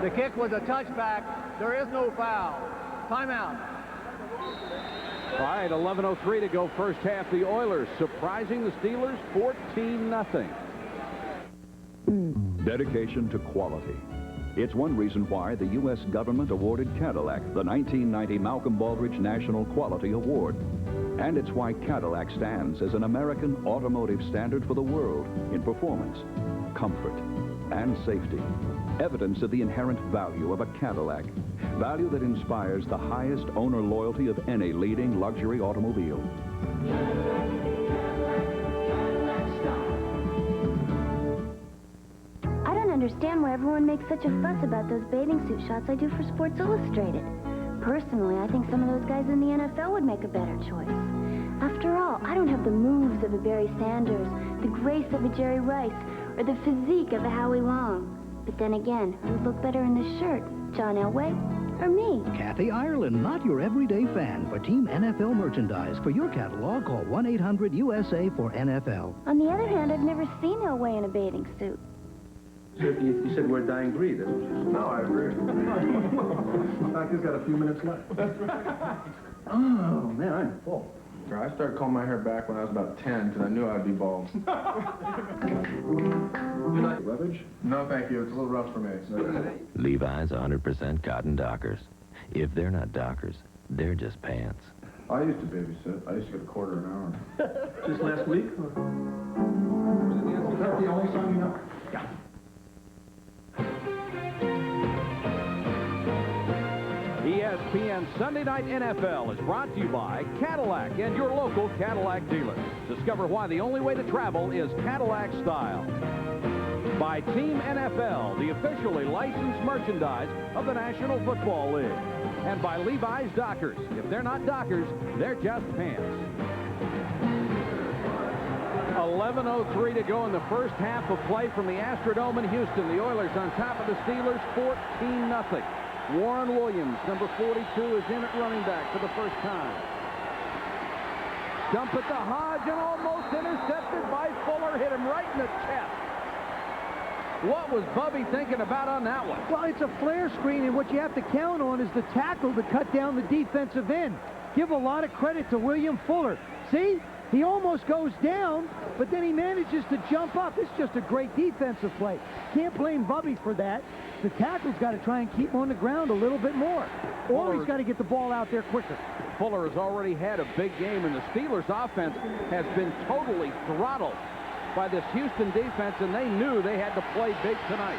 The kick was a touchback. There is no foul. Timeout. All right, 11:03 to go first half. The Oilers surprising the Steelers 14-0. Dedication to quality. It's one reason why the U.S. government awarded Cadillac the 1990 Malcolm Baldrige National Quality Award. And it's why Cadillac stands as an American automotive standard for the world in performance, comfort, and safety. Evidence of the inherent value of a Cadillac. Value that inspires the highest owner loyalty of any leading luxury automobile. I don't understand why everyone makes such a fuss about those bathing suit shots I do for Sports Illustrated. Personally, I think some of those guys in the NFL would make a better choice. After all, I don't have the moves of a Barry Sanders, the grace of a Jerry Rice, or the physique of a Howie Long. But then again, who'd look better in this shirt, John Elway or me? Kathy Ireland, not your everyday fan. For Team NFL merchandise, for your catalog, call 1-800-USA for NFL. On the other hand, I've never seen Elway in a bathing suit. You said we're a dying breed. No, I agree. In fact, he's got a few minutes left. Oh, man, I'm full. I started calling my hair back when I was about 10 because I knew I'd be bald. You like leverage? No, thank you. It's a little rough for me. Levi's 100% cotton Dockers. If they're not Dockers, they're just pants. I used to babysit. I used to get $0.25 an hour. Just last week? Is that the only song you know? Yeah. ESPN Sunday Night NFL is brought to you by Cadillac and your local Cadillac dealer. Discover why the only way to travel is Cadillac style. By Team NFL, the officially licensed merchandise of the National Football League. And by Levi's Dockers. If they're not Dockers, they're just pants. 11:03 to go in the first half of play from the Astrodome in Houston. The Oilers on top of the Steelers, 14-0. Warren Williams, number 42, is in at running back for the first time. Dump at the Hodge and almost intercepted by Fuller. Hit him right in the chest. What was Bubby thinking about on that one? Well, it's a flare screen, and what you have to count on is the tackle to cut down the defensive end. Give a lot of credit to William Fuller. See? He almost goes down, but then he manages to jump up. It's just a great defensive play. Can't blame Bubby for that. The tackle's got to try and keep him on the ground a little bit more. Or he's got to get the ball out there quicker. Fuller has already had a big game, and the Steelers' offense has been totally throttled by this Houston defense, and they knew they had to play big tonight.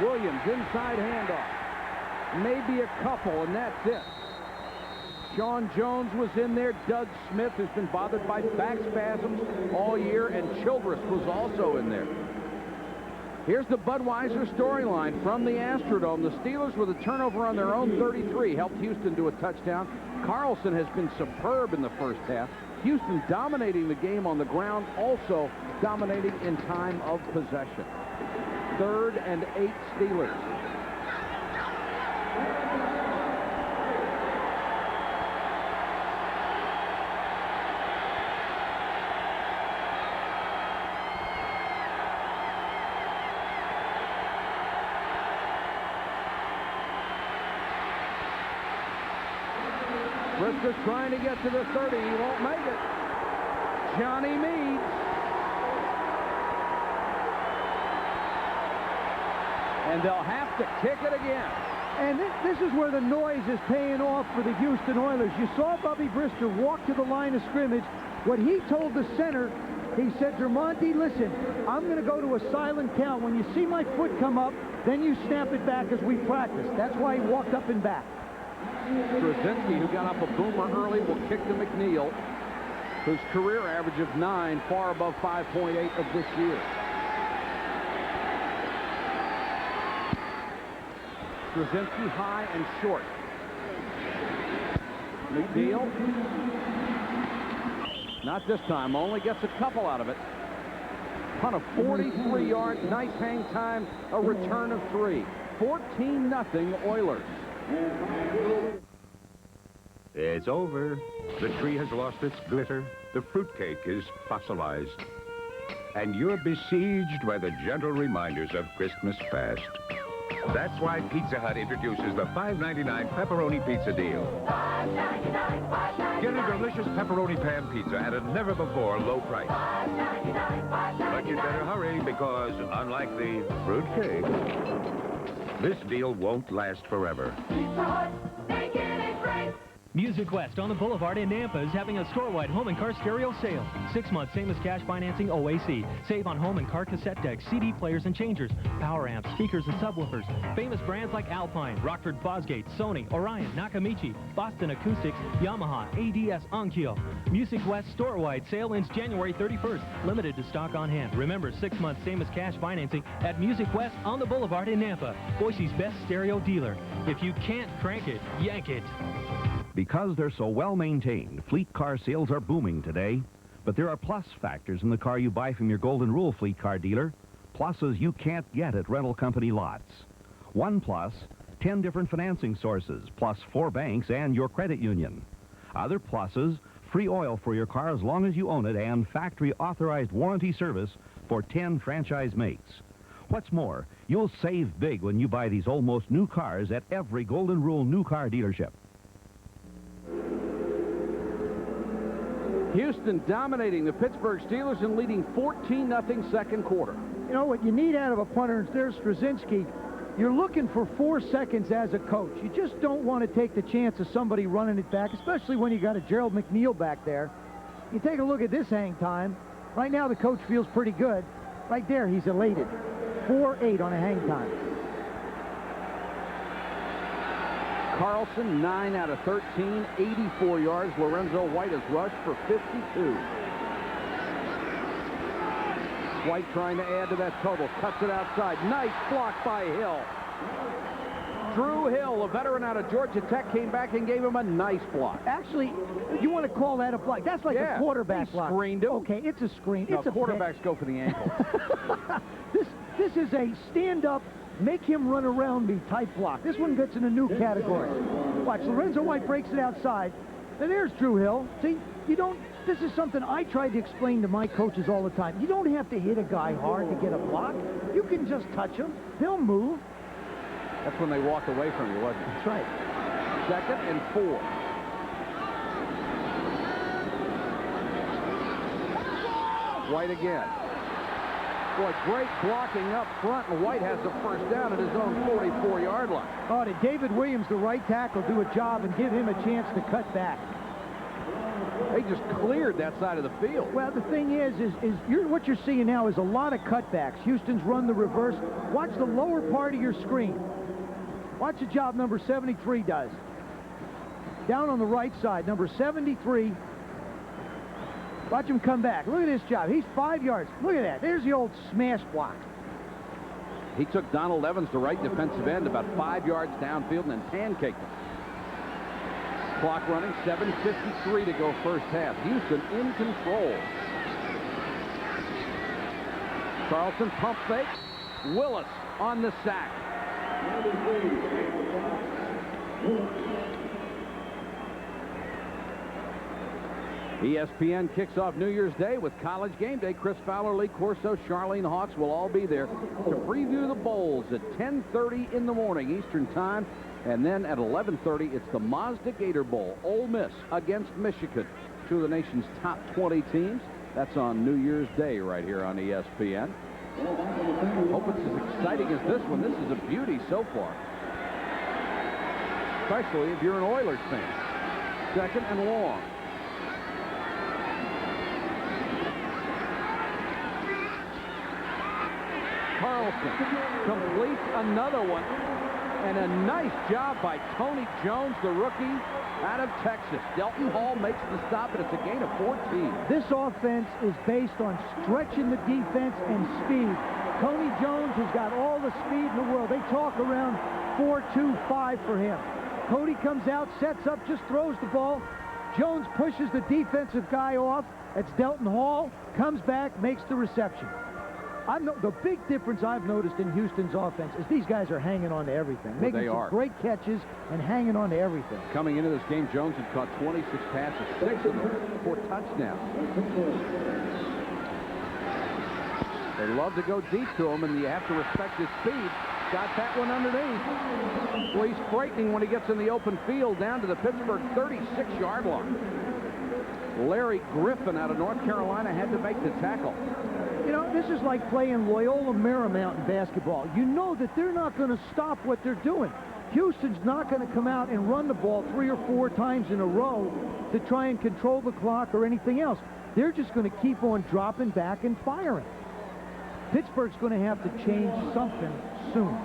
Williams, inside handoff. Maybe a couple, and that's it. Sean Jones was in there. Doug Smith has been bothered by back spasms all year, and Childress was also in there. Here's the Budweiser storyline from the Astrodome. The Steelers with a turnover on their own 33 helped Houston to a touchdown. Carlson has been superb in the first half. Houston dominating the game on the ground, also dominating in time of possession. 3rd and 8 Steelers. Brister's trying to get to the 30. He won't make it. Johnny Meade. And they'll have to kick it again. And this is where the noise is paying off for the Houston Oilers. You saw Bubby Brister walk to the line of scrimmage. What he told the center, he said, Tremonti, listen, I'm going to go to a silent count. When you see my foot come up, then you snap it back as we practice. That's why he walked up and back. Krasinski, who got up a boomer early, will kick to McNeil, whose career average of 9, far above 5.8 of this year. Krasinski high and short. McNeil. Not this time. Only gets a couple out of it. Punt of 43 yards. Nice hang time. A return of 3. 14-0 Oilers. It's over. The tree has lost its glitter. The fruitcake is fossilized. And you're besieged by the gentle reminders of Christmas past. That's why Pizza Hut introduces the $5.99 pepperoni pizza deal. $5.99, Get a delicious pepperoni pan pizza at a never-before low price. But you'd better hurry because, unlike the fruitcake, this deal won't last forever. Pizza Hut, making it great. Music West on the Boulevard in Nampa is having a store-wide home and car stereo sale. 6 months, same as cash financing OAC. Save on home and car cassette decks, CD players and changers, power amps, speakers and subwoofers. Famous brands like Alpine, Rockford Fosgate, Sony, Orion, Nakamichi, Boston Acoustics, Yamaha, ADS, Onkyo. Music West store-wide sale ends January 31st. Limited to stock on hand. Remember, 6 months, same as cash financing at Music West on the Boulevard in Nampa. Boise's best stereo dealer. If you can't crank it, yank it. Because they're so well maintained, fleet car sales are booming today. But there are plus factors in the car you buy from your Golden Rule fleet car dealer. Pluses you can't get at rental company lots. One plus, 10 different financing sources, plus 4 banks and your credit union. Other pluses, free oil for your car as long as you own it and factory authorized warranty service for 10 franchise makes. What's more, you'll save big when you buy these almost new cars at every Golden Rule new car dealership. Houston dominating the Pittsburgh Steelers and leading 14-0 second quarter. You know, what you need out of a punter, and there's Straczynski, you're looking for 4 seconds as a coach. You just don't want to take the chance of somebody running it back, especially when you got a Gerald McNeil back there. You take a look at this hang time. Right now, the coach feels pretty good. Right there, he's elated. 4-8 on a hang time. Carlson, 9 out of 13, 84 yards. Lorenzo White has rushed for 52. White trying to add to that total. Cuts it outside. Nice block by Hill. Drew Hill, a veteran out of Georgia Tech, came back and gave him a nice block. Actually, you want to call that a block? That's like a quarterback block. Screened him. Okay, it's a screen. No, it's a quarterbacks go for the ankle. This is a stand-up, make him run around me type block. This one gets in a new category. Watch, Lorenzo White breaks it outside. And there's Drew Hill. See, you don't, this is something I try to explain to my coaches all the time. You don't have to hit a guy hard to get a block. You can just touch him. He'll move. That's when they walked away from you, wasn't it? That's right. 2nd and 4. White again. Boy, great blocking up front, and White has the first down at his own 44-yard line. Oh, did David Williams, the right tackle, do a job and give him a chance to cut back? They just cleared that side of the field. Well, the thing is what you're seeing now is a lot of cutbacks. Houston's run the reverse. Watch the lower part of your screen. Watch the job number 73 does. Down on the right side, number 73. Watch him come back. Look at this job. He's 5 yards. Look at that. There's the old smash block. He took Donald Evans, the right defensive end, about 5 yards downfield and then pancaked him. Clock running, 7:53 to go first half. Houston in control. Carlson pump fake. Willis on the sack. ESPN kicks off New Year's Day with College Game Day. Chris Fowler, Lee Corso, Charlene Hawks will all be there to preview the bowls at 10:30 in the morning Eastern Time. And then at 11:30, it's the Mazda Gator Bowl. Ole Miss against Michigan. Two of the nation's top 20 teams. That's on New Year's Day right here on ESPN. Hope it's as exciting as this one. This is a beauty so far. Especially if you're an Oilers fan. 2nd and long. Carlson completes another one. And a nice job by Tony Jones, the rookie out of Texas. Delton Hall makes the stop, and it's a gain of 14. This offense is based on stretching the defense and speed. Tony Jones has got all the speed in the world. They talk around 4-2-5 for him. Cody comes out, sets up, just throws the ball. Jones pushes the defensive guy off. That's Delton Hall. Comes back, makes the reception. The big difference I've noticed in Houston's offense is these guys are hanging on to everything. Well, making some great catches and hanging on to everything. Coming into this game, Jones had caught 26 passes, 6 of them for touchdowns. They love to go deep to him, and you have to respect his speed. Got that one underneath. Well, he's frightening when he gets in the open field down to the Pittsburgh 36-yard line. Larry Griffin out of North Carolina had to make the tackle. You know, this is like playing Loyola Marymount in basketball. You know that they're not going to stop what they're doing. Houston's not going to come out and run the ball 3 or 4 times in a row to try and control the clock or anything else. They're just going to keep on dropping back and firing. Pittsburgh's going to have to change something soon.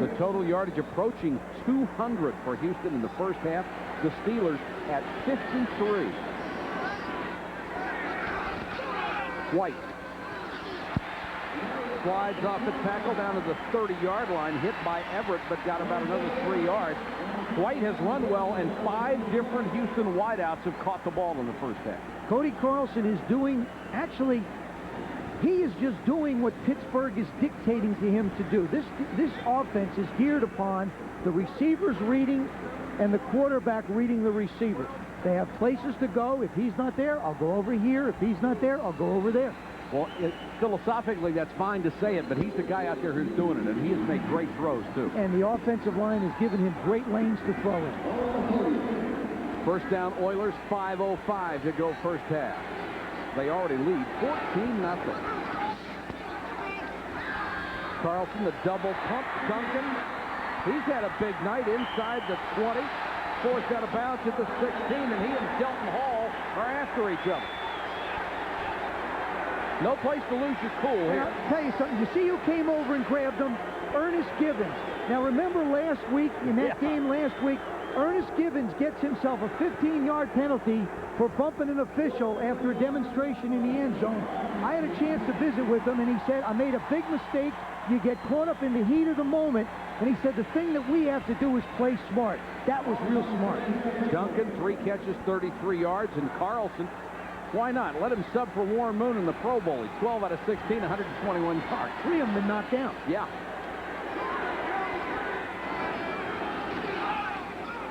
The total yardage approaching 200 for Houston in the first half. The Steelers at 53. White slides off the tackle down to the 30-yard line, hit by Everett, but got about another 3 yards. White has run well, and 5 different Houston wideouts have caught the ball in the first half. Cody Carlson is doing, actually, he is just doing what Pittsburgh is dictating to him to do. This offense is geared upon the receivers reading and the quarterback reading the receivers. They have places to go. If he's not there, I'll go over here. If he's not there, I'll go over there. Well, philosophically, that's fine to say it, but he's the guy out there who's doing it, and he has made great throws, too. And the offensive line has given him great lanes to throw in. First down, Oilers, 5:05 to go first half. They already lead 14-0. Carlson, the double pump. Duncan, he's had a big night inside the 20. Forced out of bounds at the 16, and he and Delton Hall are after each other. No place to lose your cool here. I'll tell you something. You see who came over and grabbed him? Ernest Givens. Now, remember last week, in that game last week, Ernest Givens gets himself a 15-yard penalty for bumping an official after a demonstration in the end zone. I had a chance to visit with him, and he said, I made a big mistake. You get caught up in the heat of the moment. And he said, the thing that we have to do is play smart. That was real smart. Duncan, 3 catches, 33 yards, and Carlson, why not? Let him sub for Warren Moon in the Pro Bowl. He's 12 out of 16, 121 yards. 3 of them been knocked down. Yeah.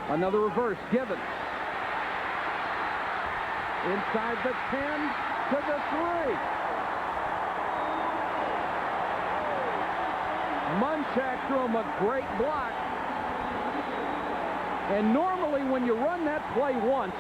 Another reverse. Givens. Inside the 10 to the 3. Munchak threw him a great block. And normally when you run that play once,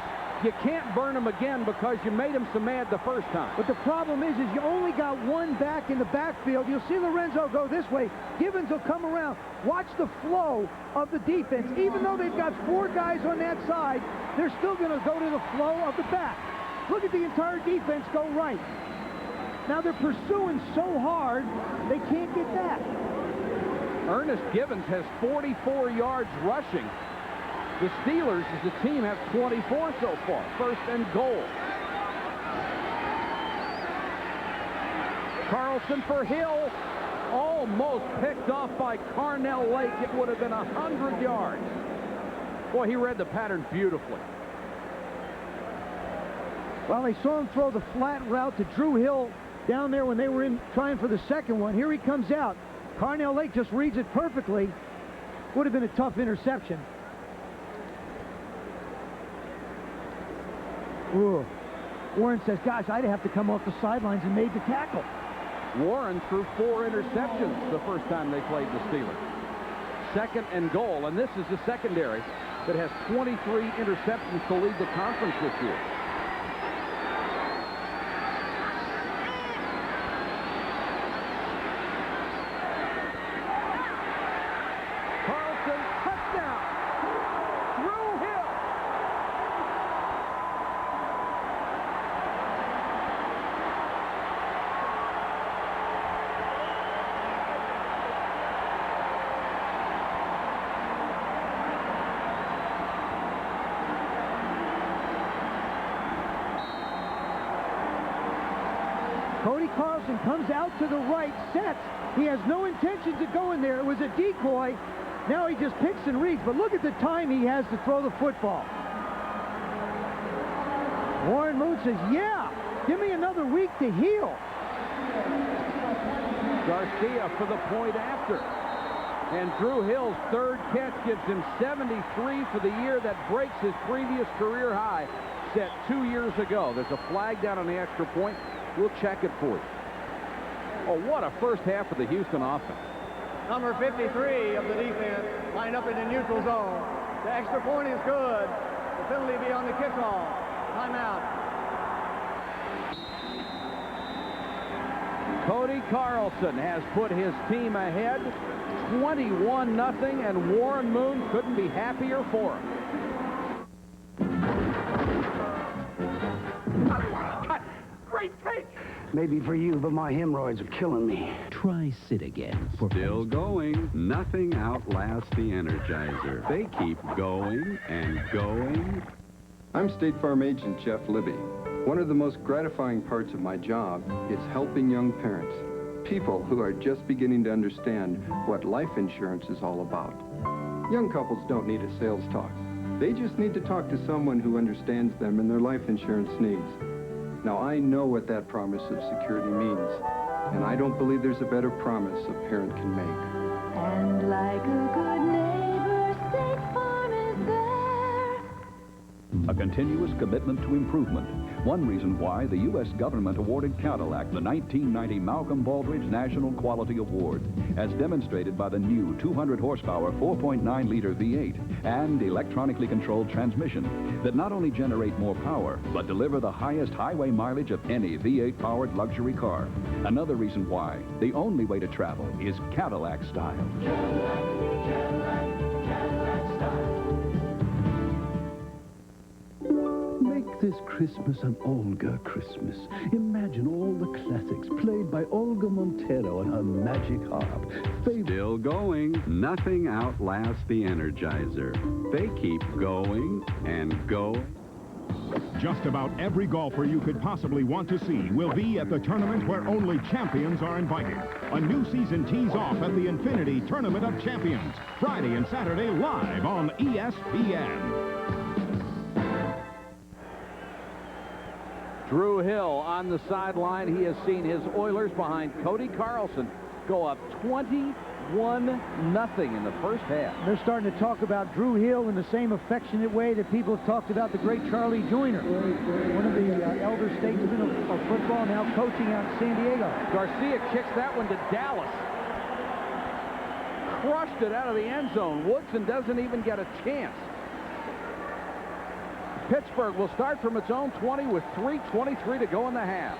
you can't burn him again because you made him so mad the first time. But the problem is you only got one back in the backfield. You'll see Lorenzo go this way. Givens will come around. Watch the flow of the defense. Even though they've got 4 guys on that side, they're still going to go to the flow of the back. Look at the entire defense go right. Now they're pursuing so hard, they can't get back. Ernest Givens has 44 yards rushing. The Steelers, as a team, have 24 so far. First and goal. Carlson for Hill. Almost picked off by Carnell Lake. It would have been 100 yards. Boy, he read the pattern beautifully. Well, they saw him throw the flat route to Drew Hill down there when they were in trying for the second one. Here he comes out. Carnell Lake just reads it perfectly. Would have been a tough interception. Ooh. Warren says, gosh, I'd have to come off the sidelines and made the tackle. Warren threw 4 interceptions the first time they played the Steelers. Second and goal, and this is the secondary that has 23 interceptions to lead the conference this year. Carlson, touchdown! Drew Hill! Cody Carlson comes out to the right, sets. He has no intention to go in there. It was a decoy. Now he just picks and reads, but look at the time he has to throw the football. Warren Moon says, yeah, give me another week to heal. Garcia for the point after. And Drew Hill's 3rd catch gives him 73 for the year. That breaks his previous career high set 2 years ago. There's a flag down on the extra point. We'll check it for you. Oh, what a first half of the Houston offense. Number 53 of the defense lined up in the neutral zone. The extra point is good. The penalty be on the kickoff. Timeout. Cody Carlson has put his team ahead 21-0, and Warren Moon couldn't be happier for him. Great take! Maybe for you, but my hemorrhoids are killing me. Try Sit Again. Still going. Nothing outlasts the Energizer. They keep going and going. I'm State Farm Agent Jeff Libby. One of the most gratifying parts of my job is helping young parents, people who are just beginning to understand what life insurance is all about. Young couples don't need a sales talk. They just need to talk to someone who understands them and their life insurance needs. Now, I know what that promise of security means, and I don't believe there's a better promise a parent can make. And like a good neighbor, State Farm is there. a continuous commitment to improvement. One reason why the U.S. government awarded Cadillac the 1990 Malcolm Baldrige National Quality Award, as demonstrated by the new 200 horsepower 4.9-liter V8 and electronically controlled transmission that not only generate more power, but deliver the highest highway mileage of any V8-powered luxury car. Another reason why the only way to travel is Cadillac style. Make this Christmas an Olga Christmas. Imagine all the classics played by Olga Montero and her magic harp. Still going. Nothing outlasts the Energizer. They keep going and going. Just about every golfer you could possibly want to see will be at the tournament where only champions are invited. A new season tees off at the Infinity Tournament of Champions, Friday and Saturday live on ESPN. Drew Hill on the sideline. He has seen his Oilers behind Cody Carlson go up 21-0 in the first half. They're starting to talk about Drew Hill in the same affectionate way that people have talked about the great Charlie Joyner, one of the elder statesmen of football, now coaching out in San Diego. Garcia kicks that one to Dallas. Crushed it out of the end zone. Woodson doesn't even get a chance. Pittsburgh will start from its own 20 with 3:23 to go in the half.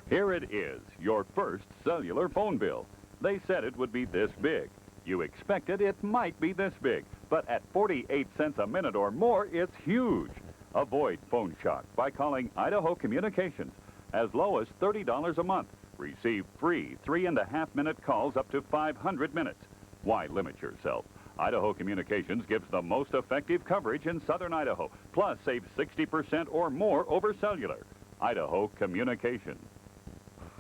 Here it is, your first cellular phone bill. They said it would be this big. You expected it might be this big, but at 48 cents a minute or more, it's huge. Avoid phone shock by calling Idaho Communications. As low as $30 a month. Receive free 3.5-minute calls up to 500 minutes. Why limit yourself? Idaho Communications gives the most effective coverage in southern Idaho, plus save 60% or more over cellular. Idaho Communications.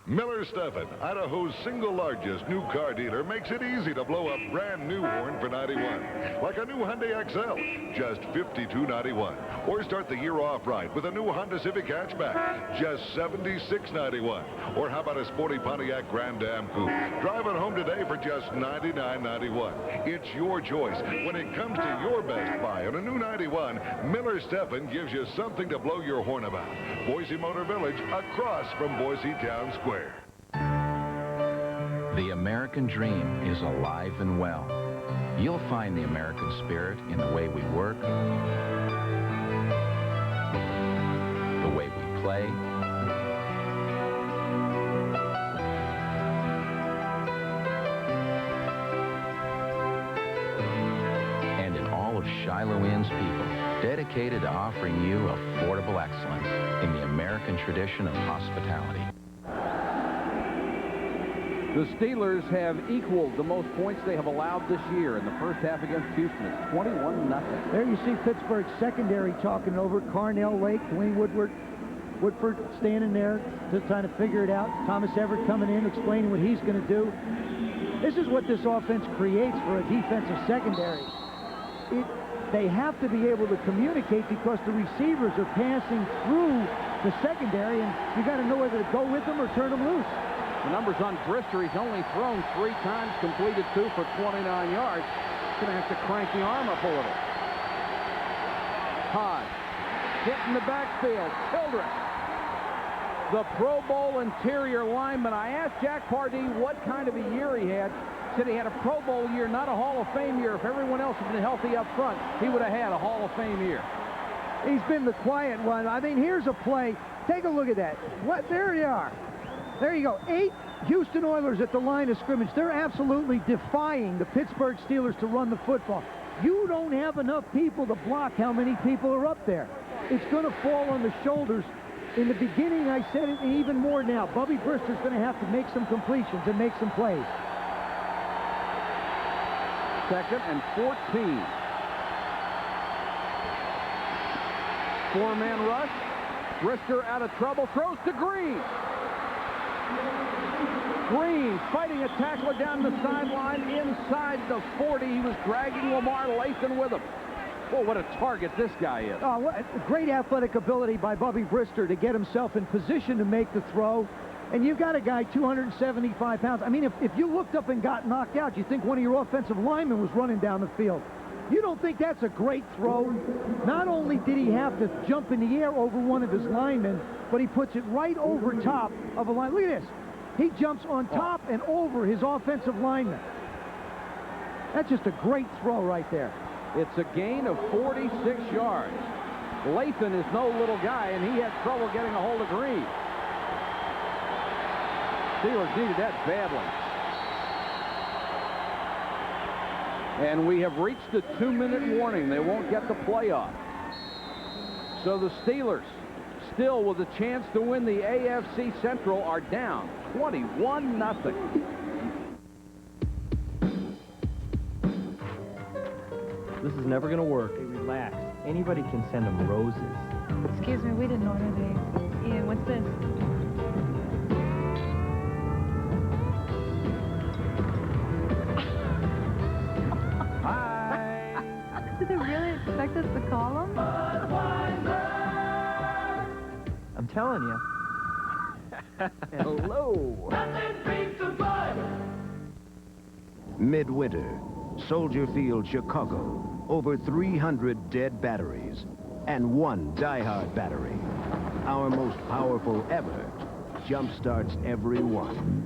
Miller Steffen, Idaho's single largest new car dealer, makes it easy to blow a brand new horn for 91. Like a new Hyundai XL, just $52.91. Or start the year off right with a new Honda Civic hatchback, just $76.91. Or how about a sporty Pontiac Grand Am Coupe? Drive it home today for just $99.91. It's your choice. When it comes to your best buy on a new 91, Miller Steffen gives you something to blow your horn about. Boise Motor Village, across from Boise Town Square. The American dream is alive and well. You'll find the American spirit in the way we work, the way we play, and in all of Shiloh Inn's people, dedicated to offering you affordable excellence in the American tradition of hospitality. The Steelers have equaled the most points they have allowed this year in the first half against Houston. It's 21-0. There you see Pittsburgh's secondary talking over Carnell Lake, Dwayne Woodford standing there just trying to figure it out. Thomas Everett coming in, explaining what he's going to do. This is what this offense creates for a defensive secondary. They have to be able to communicate because the receivers are passing through the secondary, and you got to know whether to go with them or turn them loose. The numbers on Brister, he's only thrown 3 times, completed 2 for 29 yards. He's going to have to crank the arm up a little. High. Hit in the backfield. Childress. The Pro Bowl interior lineman. I asked Jack Pardee what kind of a year he had. He said he had a Pro Bowl year, not a Hall of Fame year. If everyone else had been healthy up front, he would have had a Hall of Fame year. He's been the quiet one. I mean, here's a play. Take a look at that. There they are. There you go. 8 Houston Oilers at the line of scrimmage. They're absolutely defying the Pittsburgh Steelers to run the football. You don't have enough people to block how many people are up there. It's going to fall on the shoulders. In the beginning, I said it, and even more now. Bubby Brister's going to have to make some completions and make some plays. 2nd and 14. 4-man rush. Brister out of trouble. Throws to Green. Green fighting a tackler down the sideline inside the 40. He was dragging Lamar Lathan with him. Well, what a target this guy is. Oh, what great athletic ability by Bubby Brister to get himself in position to make the throw. And you've got a guy 275 pounds. I mean, if you looked up and got knocked out, you'd think one of your offensive linemen was running down the field. You don't think that's a great throw? Not only did he have to jump in the air over one of his linemen, but he puts it right over top of a line. Look at this. He jumps on top and over his offensive lineman. That's just a great throw right there. It's a gain of 46 yards. Lathan is no little guy, and he had trouble getting a hold of Green. Steelers needed that badly. And we have reached the 2-minute warning. They won't get the playoff. So the Steelers, still with a chance to win the AFC Central, are down 21-0. This is never going to work. Hey, relax. Anybody can send them roses. Excuse me, we didn't order these. Ian, what's this? Hi. Did they really expect us to call them? I'm telling you. Hello. Midwinter, Soldier Field, Chicago. Over 300 dead batteries and one diehard battery. Our most powerful ever jump-starts every one.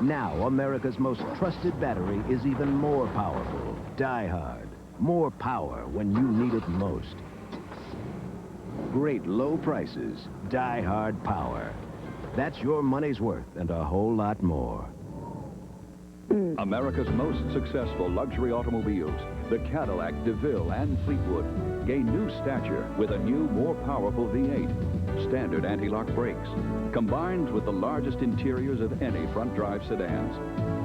Now, America's most trusted battery is even more powerful. Diehard. More power when you need it most. Great low prices. Diehard power. That's your money's worth and a whole lot more. America's most successful luxury automobiles, the Cadillac, DeVille, and Fleetwood, gain new stature with a new, more powerful V8. Standard anti-lock brakes, combined with the largest interiors of any front-drive sedans.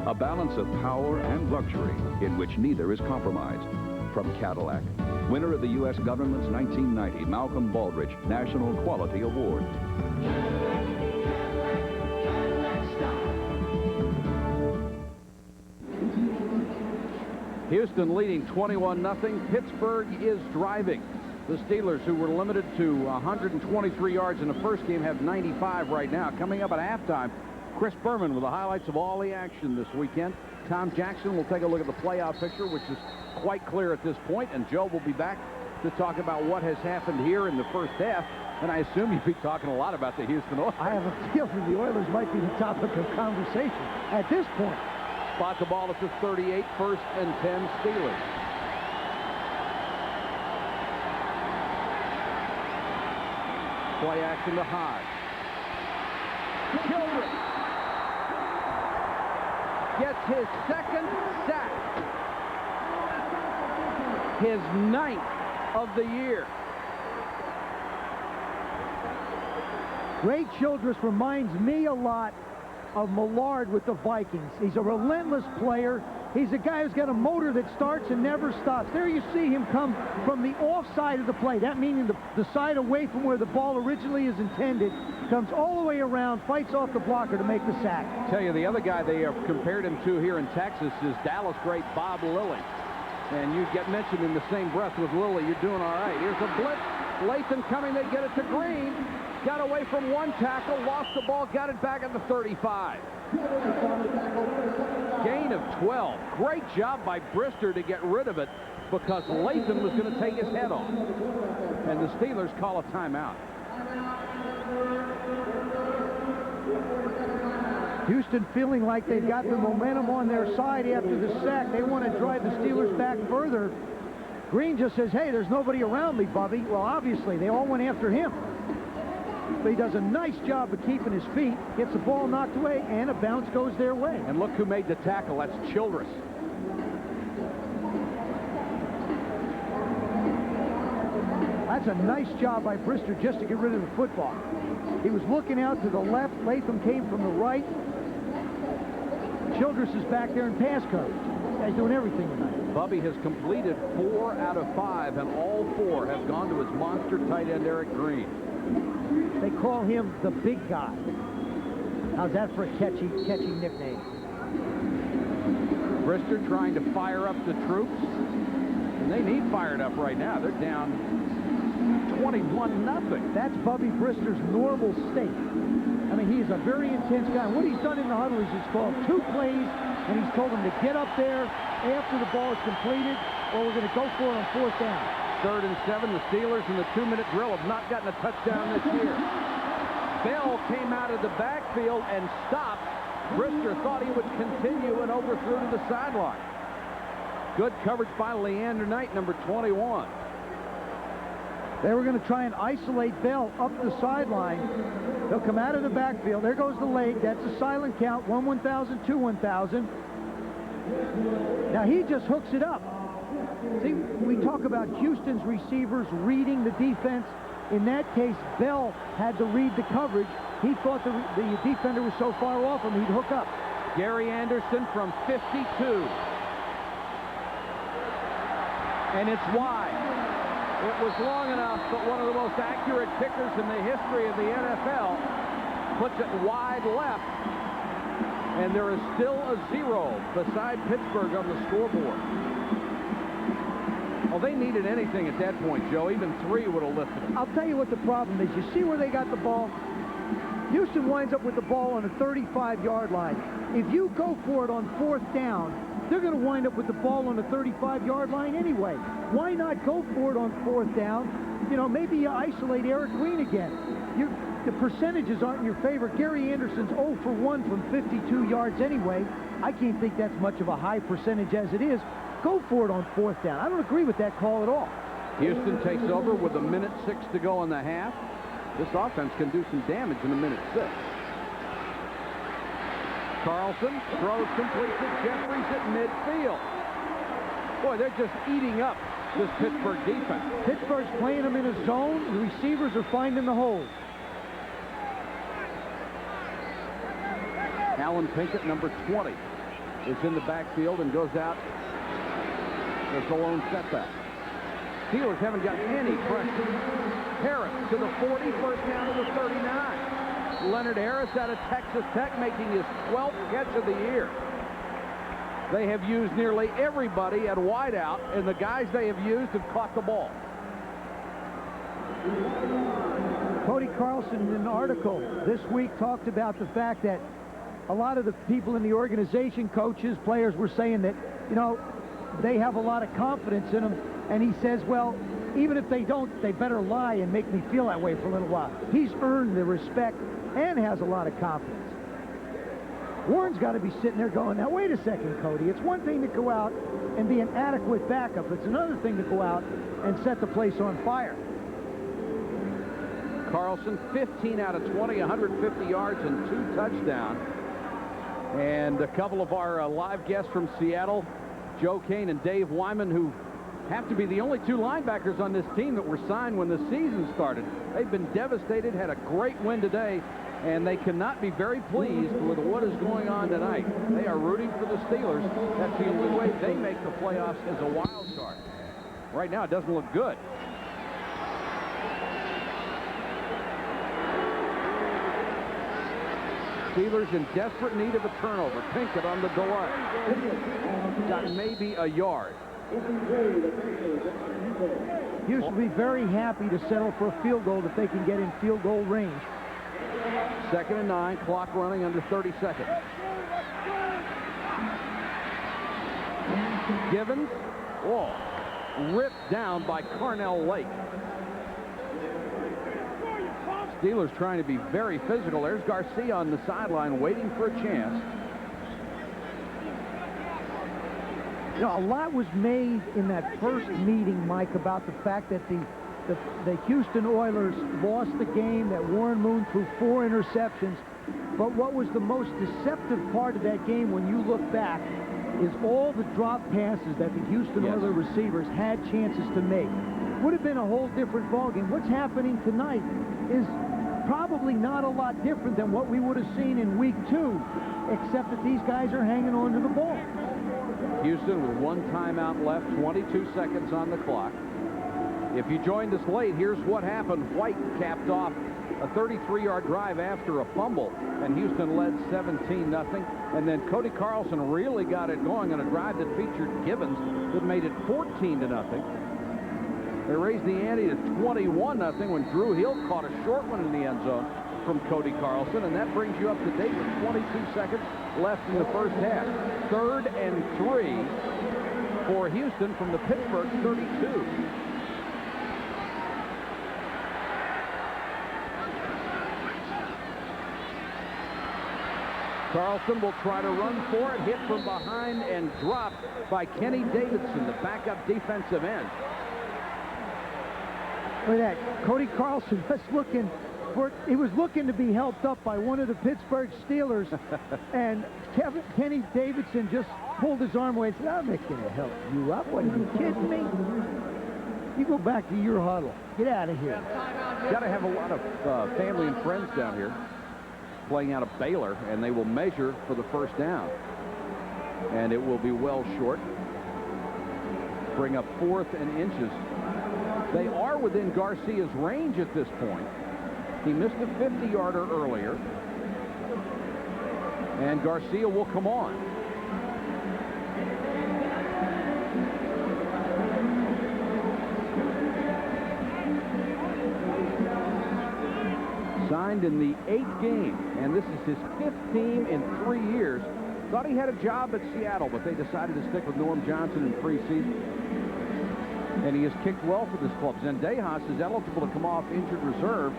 A balance of power and luxury in which neither is compromised. From Cadillac, winner of the U.S. government's 1990 Malcolm Baldrige National Quality Award. Houston leading 21-0. Pittsburgh is driving. The Steelers, who were limited to 123 yards in the first game, have 95 right now. Coming up at halftime, Chris Berman with the highlights of all the action this weekend. Tom Jackson will take a look at the playoff picture, which is quite clear at this point, and Joe will be back to talk about what has happened here in the first half. And I assume you'll be talking a lot about the Houston Oilers. I have a feeling the Oilers might be the topic of conversation at this point. Spot the ball at the 38, 1st and 10 Steelers. Play action to Hodge. Childress gets his second sack. His 9th of the year. Ray Childress reminds me a lot of Millard with the Vikings. He's a relentless player. He's a guy who's got a motor that starts and never stops. There you see him come from the off side of the play, that meaning the side away from where the ball originally is intended, comes all the way around, fights off the blocker to make the sack. I tell you, the other guy they have compared him to here in Texas is Dallas great Bob Lilly. And you get mentioned in the same breath with Lilly, you're doing all right. Here's a blitz. Lathan coming, they get it to Green. Got away from one tackle, lost the ball, got it back at the 35. Gain of 12. Great job by Brister to get rid of it because Lathan was going to take his head off. And the Steelers call a timeout. Houston feeling like they've got the momentum on their side after the sack. They want to drive the Steelers back further. Green just says, hey, there's nobody around me, Bubby. Well, obviously, they all went after him. But he does a nice job of keeping his feet, gets the ball knocked away, and a bounce goes their way. And look who made the tackle. That's Childress. That's a nice job by Brister just to get rid of the football. He was looking out to the left. Latham came from the right. Childress is back there in pass coverage. He's doing everything tonight. Bubby has completed 4 out of 5, and all 4 have gone to his monster tight end, Eric Green. They call him the big guy. How's that for a catchy nickname? Brister trying to fire up the troops. And they need fired up right now. They're down 21-0. That's Bubby Brister's normal state. I mean, he's a very intense guy. What he's done in the huddle is he's called 2 plays, and he's told them to get up there after the ball is completed or we're going to go for it on 4th down. 3rd and 7. The Steelers in the 2-minute drill have not gotten a touchdown this year. Bell came out of the backfield and stopped. Brister thought he would continue and overthrew to the sideline. Good coverage by Leander Knight, number 21. They were going to try and isolate Bell up the sideline. They'll come out of the backfield. There goes the leg. That's a silent count. 1-1,000, 2-1,000. Now he just hooks it up. See, we talk about Houston's receivers reading the defense. In that case, Bell had to read the coverage. He thought the defender was so far off him, he'd hook up. Gary Anderson from 52. And it's wide. It was long enough, but one of the most accurate kickers in the history of the NFL puts it wide left. And there is still a 0 beside Pittsburgh on the scoreboard. Well, they needed anything at that point, Joe. Even 3 would have lifted it. I'll tell you what the problem is. You see where they got the ball? Houston winds up with the ball on the 35-yard line. If you go for it on 4th down, they're going to wind up with the ball on the 35-yard line anyway. Why not go for it on 4th down? You know, maybe you isolate Eric Green again. The percentages aren't in your favor. Gary Anderson's 0 for 1 from 52 yards anyway. I can't think that's much of a high percentage as it is. Go for it on 4th down. I don't agree with that call at all. Houston takes over with 1:06 to go in the half. This offense can do some damage in 1:06. Carlson throws complete to Jeffries at midfield. Boy, they're just eating up this Pittsburgh defense. Pittsburgh's playing them in a zone. The receivers are finding the holes. Alan Pinkett, number 20, is in the backfield and goes out as the lone setback. Steelers haven't got any pressure. Harris to the 40, first down to the 39. Leonard Harris out of Texas Tech making his 12th catch of the year. They have used nearly everybody at wideout, and the guys they have used have caught the ball. Cody Carlson in an article this week talked about the fact that a lot of the people in the organization, coaches, players, were saying that, you know, they have a lot of confidence in him. And he says, well, even if they don't, they better lie and make me feel that way for a little while. He's earned the respect and has a lot of confidence. Warren's got to be sitting there going, now, wait a second, Cody. It's one thing to go out and be an adequate backup. It's another thing to go out and set the place on fire. Carlson, 15 out of 20, 150 yards and 2 touchdowns. And a couple of our live guests from Seattle, Joe Kane and Dave Wyman, who have to be the only 2 linebackers on this team that were signed when the season started. They've been devastated, had a great win today, and they cannot be very pleased with what is going on tonight. They are rooting for the Steelers. That's the only way they make the playoffs as a wild card. Right now, it doesn't look good. Steelers in desperate need of a turnover. Pinkett on the delay. Got maybe a yard. Houston will be very happy to settle for a field goal if they can get in field goal range. 2nd and 9, clock running under 30 seconds. Givens, ripped down by Carnell Lake. Steelers trying to be very physical. There's Garcia on the sideline waiting for a chance. You know, a lot was made in that first meeting, Mike, about the fact that the Houston Oilers lost the game, that Warren Moon threw 4 interceptions. But what was the most deceptive part of that game when you look back is all the drop passes that the Houston Oilers receivers had chances to make. Would have been a whole different ballgame. What's happening tonight is probably not a lot different than what we would have seen in week 2, except that these guys are hanging on to the ball. Houston with 1 timeout left, 22 seconds on the clock. If you joined us late, here's what happened. White capped off a 33-yard drive after a fumble, and Houston led 17-0. And then Cody Carlson really got it going on a drive that featured Givens that made it 14-0. They raised the ante to 21-0 when Drew Hill caught a short one in the end zone from Cody Carlson, and that brings you up to date with 22 seconds left in the first half. 3rd and 3 for Houston from the Pittsburgh 32. Carlson will try to run for it, hit from behind and dropped by Kenny Davidson, the backup defensive end. Look at that. Cody Carlson was looking for, he was looking to be helped up by one of the Pittsburgh Steelers, and Kenny Davidson just pulled his arm away and said, I'm not going to help you up. What, are you kidding me? You go back to your huddle. Get out of here. Got to have a lot of family and friends down here playing out of Baylor, and they will measure for the first down. And it will be well short. Bring up 4th and inches. They are within Garcia's range at this point. He missed a 50-yarder earlier. And Garcia will come on. Signed in the 8th game, and this is his 5th team in 3 years. Thought he had a job at Seattle, but they decided to stick with Norm Johnson in preseason. And he has kicked well for this club. Zendejas is eligible to come off injured reserve,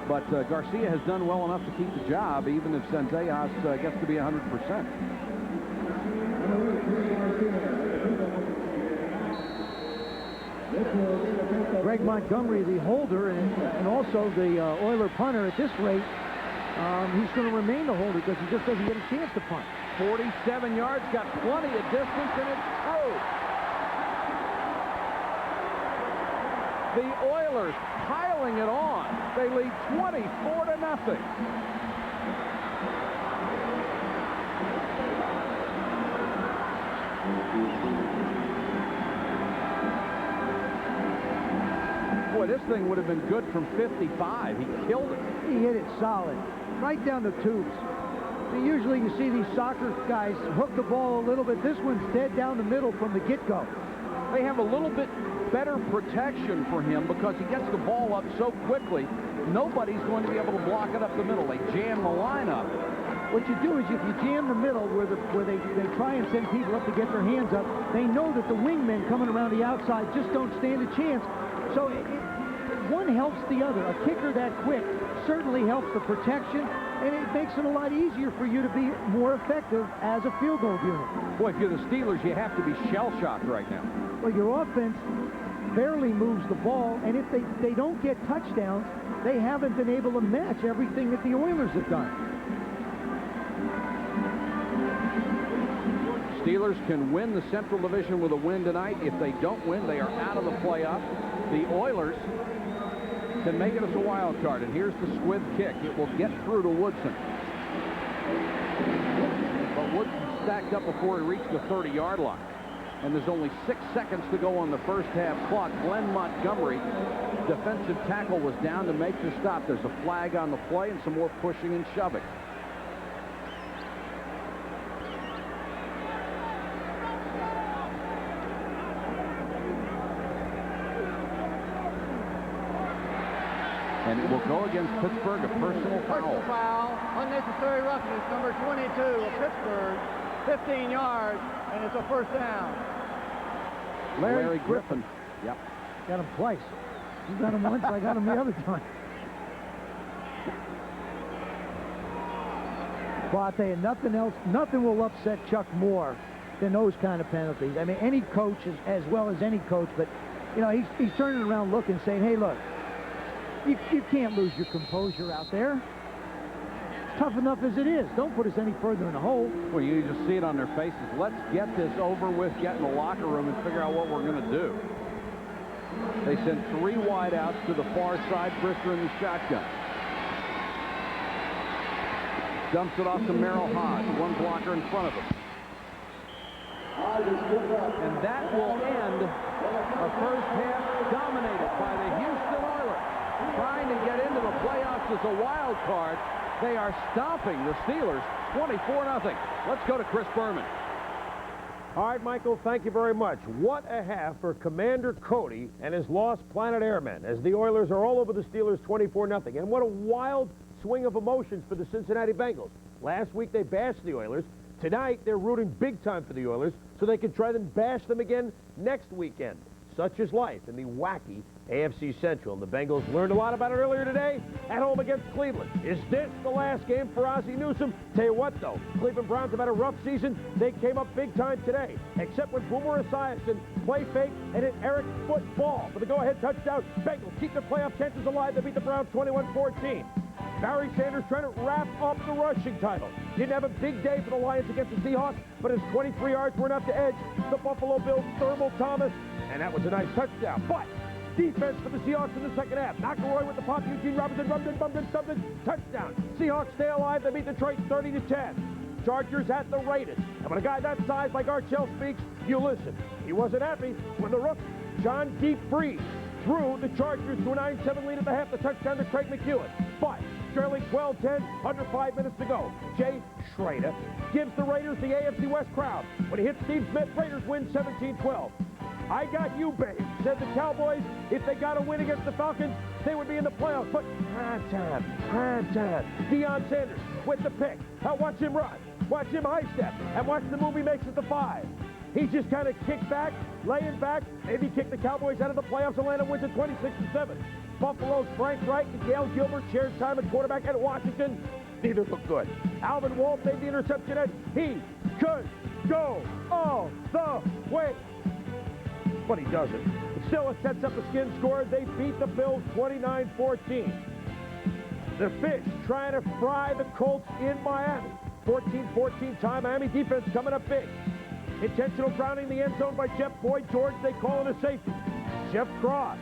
but Garcia has done well enough to keep the job, even if Zendejas gets to be 100%. Greg Montgomery, the holder, and also the Oiler punter at this rate, he's going to remain the holder because he just doesn't get a chance to punt. 47 yards, got plenty of distance, and it's through. The Oilers piling it on. They lead 24-0. Boy, this thing would have been good from 55. He killed it. He hit it solid, right down the tubes. And usually you see these soccer guys hook the ball a little bit. This one's dead down the middle from the get-go. They have a little bit better protection for him because he gets the ball up so quickly. Nobody's going to be able to block it up the middle. They jam the line up. What you do is if you jam the middle where they try and send people up to get their hands up, they know that the wingmen coming around the outside just don't stand a chance. So one helps the other. A kicker that quick certainly helps the protection, and it makes it a lot easier for you to be more effective as a field goal unit. Boy, if you're the Steelers, you have to be shell-shocked right now. Well, your offense barely moves the ball, and if they don't get touchdowns, they haven't been able to match everything that the Oilers have done. Steelers can win the Central Division with a win tonight. If they don't win, they are out of the playoff. The Oilers can make it as a wild card, and here's the squib kick. It will get through to Woodson. But Woodson stacked up before he reached the 30-yard line. And there's only 6 seconds to go on the first half clock. Glenn Montgomery, defensive tackle, was down to make the stop. There's a flag on the play and some more pushing and shoving. And it will go against Pittsburgh, a personal foul. Personal foul, unnecessary roughness, number 22 of Pittsburgh, 15 yards, and it's a first down. Larry Griffin. Yep. Got him twice. You got him once, I got him the other time. Well, I'll tell you, nothing will upset Chuck more than those kind of penalties. I mean, any coach, as well as any coach, but, you know, he's turning around looking, saying, hey, look, you can't lose your composure out there. It's tough enough as it is. Don't put us any further in the hole. Well, you just see it on their faces. Let's get this over with, get in the locker room, and figure out what we're going to do. They send 3 wideouts to the far side. Brister in the shotgun. Dumps it off to Merrill Hodge. 1 blocker in front of him. And that will end a first half dominated by the Houston Oilers. Trying to get into the playoffs as a wild card. They are stomping the Steelers 24-0. Let's go to Chris Berman. All right, Michael, thank you very much. What a half for Commander Cody and his Lost Planet Airmen as the Oilers are all over the Steelers 24-0. And what a wild swing of emotions for the Cincinnati Bengals. Last week they bashed the Oilers. Tonight, they're rooting big time for the Oilers so they can try to bash them again next weekend. Such is life in the wacky AFC Central. And the Bengals learned a lot about it earlier today at home against Cleveland. Is this the last game for Ozzie Newsome? Tell you what, though, Cleveland Browns have had a rough season. They came up big time today, except when Boomer Esiason play fake and hit Eric football for the go-ahead touchdown. Bengals keep their playoff chances alive. They beat the Browns 21-14. Barry Sanders trying to wrap up the rushing title. Didn't have a big day for the Lions against the Seahawks, but his 23 yards were enough to edge the Buffalo Bills' Thermal Thomas, and that was a nice touchdown. But defense for the Seahawks in the second half. McElroy with the pop, Eugene Robinson, touchdown. Seahawks stay alive. They beat Detroit 30-10. Chargers at the Raiders. And when a guy that size like Archell speaks, you listen. He wasn't happy when the rookie, John Deep Freeze, threw the Chargers to a 9-7 lead at the half, the touchdown to Craig McEwen. But trailing 12-10, under 5 minutes to go. Jay Schrader gives the Raiders the AFC West crowd. When he hits Steve Smith, Raiders win 17-12. I got you, babe, said the Cowboys. If they got a win against the Falcons, they would be in the playoffs. But prime time. Deion Sanders with the pick. Now watch him run. Watch him high step. And watch the move he makes at the 5. He just kind of kicked back, laying back, maybe kicked the Cowboys out of the playoffs. Atlanta wins at 26-7. Buffalo's Frank Reich and Gail Gilbert shared time at quarterback at Washington. Neither look good. Alvin Walt made the interception and he could go all the way. But he doesn't. Still, it sets up a skin score. They beat the Bills 29-14. The Fish trying to fry the Colts in Miami. 14-14 tie. Miami defense coming up big. Intentional grounding in the end zone by Jeff Boyd George. They call it a safety. Jeff Cross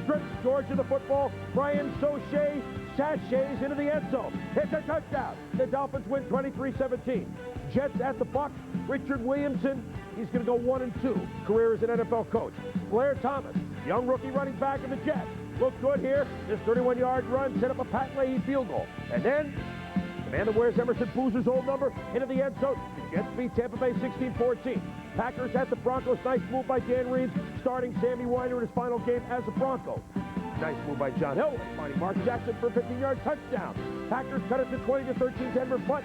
strips George of the football. Brian Sochet sachets into the end zone. Hits a touchdown. The Dolphins win 23-17. Jets at the Bucs. Richard Williamson, he's going to go 1-2. Career as an NFL coach. Blair Thomas, young rookie running back of the Jets. Looked good here. This 31-yard run set up a Pat Leahy field goal. And then the man that wears Emerson Boozer's old number into the end zone. The Jets beat Tampa Bay 16-14. Packers at the Broncos. Nice move by Dan Reeves, starting Sammy Weiner in his final game as a Bronco. Nice move by John Elway, finding Mark Jackson for a 15-yard touchdown. Packers cut it to 20-13 Denver, but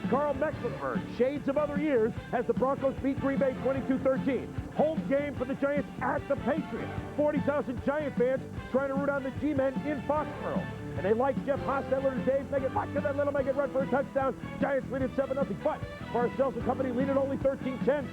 Carl Mecklenburg, shades of other years, as the Broncos beat Green Bay 22-13. Home game for the Giants at the Patriots. 40,000 Giant fans trying to root on the G-men in Foxborough. And they like Jeff Hostetler and Dave Meggett. Watch that little Meggett run for a touchdown. Giants lead at 7-0, but Parcells and company lead at only 13-10.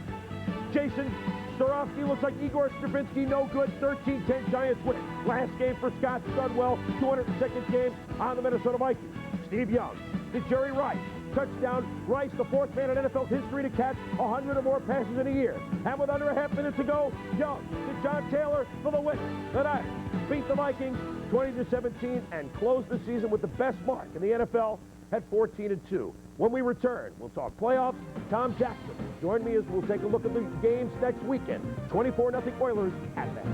Jason Starofsky looks like Igor Stravinsky, no good. 13-10 Giants win. Last game for Scott Studwell, 202nd game on the Minnesota Vikings. Steve Young to Jerry Rice. Touchdown. Rice, the 4th man in NFL history to catch 100 or more passes in a year. And with under a half minute to go, Young to John Taylor for the win. Tonight, beat the Vikings 20-17 and close the season with the best mark in the NFL at 14-2. When we return, we'll talk playoffs. Tom Jackson, join me as we'll take a look at the games next weekend. 24-0 Oilers at that.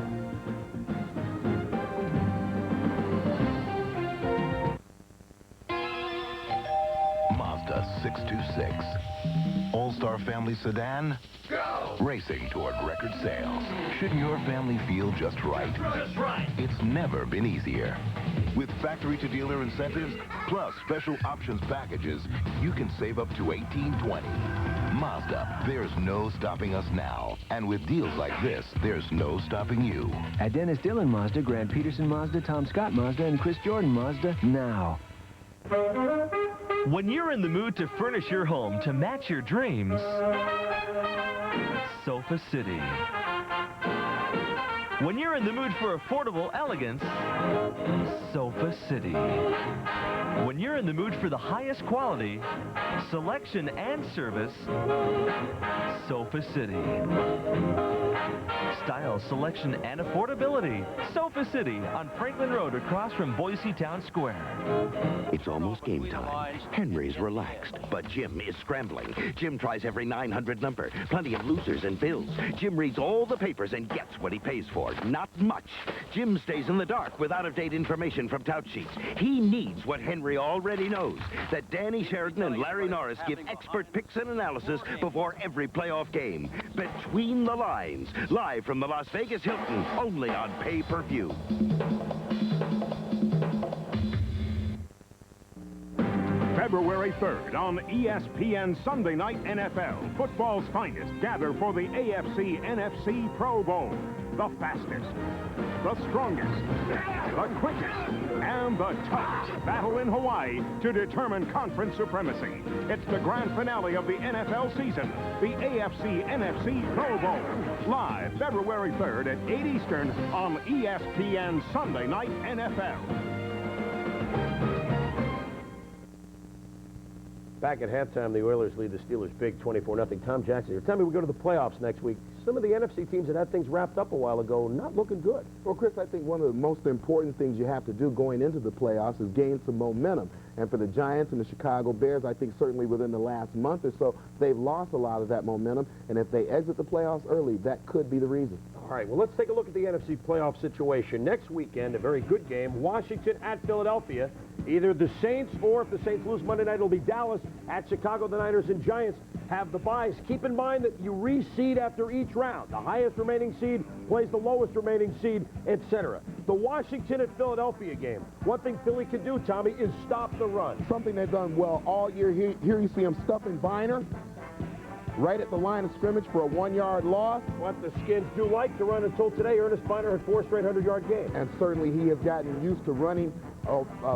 Mazda 626. All-Star family sedan? Go! Racing toward record sales. Shouldn't your family feel just right? Just right. It's never been easier. With factory-to-dealer incentives, plus special options packages, you can save up to $1,820. Mazda, there's no stopping us now. And with deals like this, there's no stopping you. At Dennis Dillon Mazda, Grant Peterson Mazda, Tom Scott Mazda, and Chris Jordan Mazda, now. When you're in the mood to furnish your home to match your dreams, Sofa City. When you're in the mood for affordable elegance, Sofa City. When you're in the mood for the highest quality, selection, and service, Sofa City. Style, selection, and affordability. Sofa City on Franklin Road across from Boise Town Square. It's almost game time. Henry's relaxed, but Jim is scrambling. Jim tries every 900 number. Plenty of losers and bills. Jim reads all the papers and gets what he pays for. Not much. Jim stays in the dark with out-of-date information from tout sheets. He needs what Henry already knows, that Danny Sheridan and Larry Norris give expert picks and analysis before every playoff game. Between the Lines, live from the Las Vegas Hilton, only on pay-per-view. February 3rd on ESPN Sunday Night NFL. Football's finest gather for the AFC-NFC Pro Bowl. The fastest, the strongest, the quickest, and the toughest battle in Hawaii to determine conference supremacy. It's the grand finale of the NFL season, the AFC-NFC Pro Bowl. Live February 3rd at 8 Eastern on ESPN Sunday Night NFL. Back at halftime, the Oilers lead the Steelers big 24-0. Tom Jackson here. Tell me, we go to the playoffs next week. Some of the NFC teams that had things wrapped up a while ago, not looking good. Well, Chris, I think one of the most important things you have to do going into the playoffs is gain some momentum. And for the Giants and the Chicago Bears, I think certainly within the last month or so, they've lost a lot of that momentum. And if they exit the playoffs early, that could be the reason. All right, well, let's take a look at the NFC playoff situation. Next weekend, a very good game, Washington at Philadelphia. Either the Saints, or if the Saints lose Monday night, it'll be Dallas at Chicago. The Niners and Giants have the byes. Keep in mind that you reseed after each round. The highest remaining seed plays the lowest remaining seed, etc. The Washington at Philadelphia game. One thing Philly can do, Tommy, is stop the run. Something they've done well all year. Here you see them stuffing Biner right at the line of scrimmage for a 1-yard loss. What the Skins do like to run until today. Ernest Biner had 4 straight 100-yard games. And certainly he has gotten used to running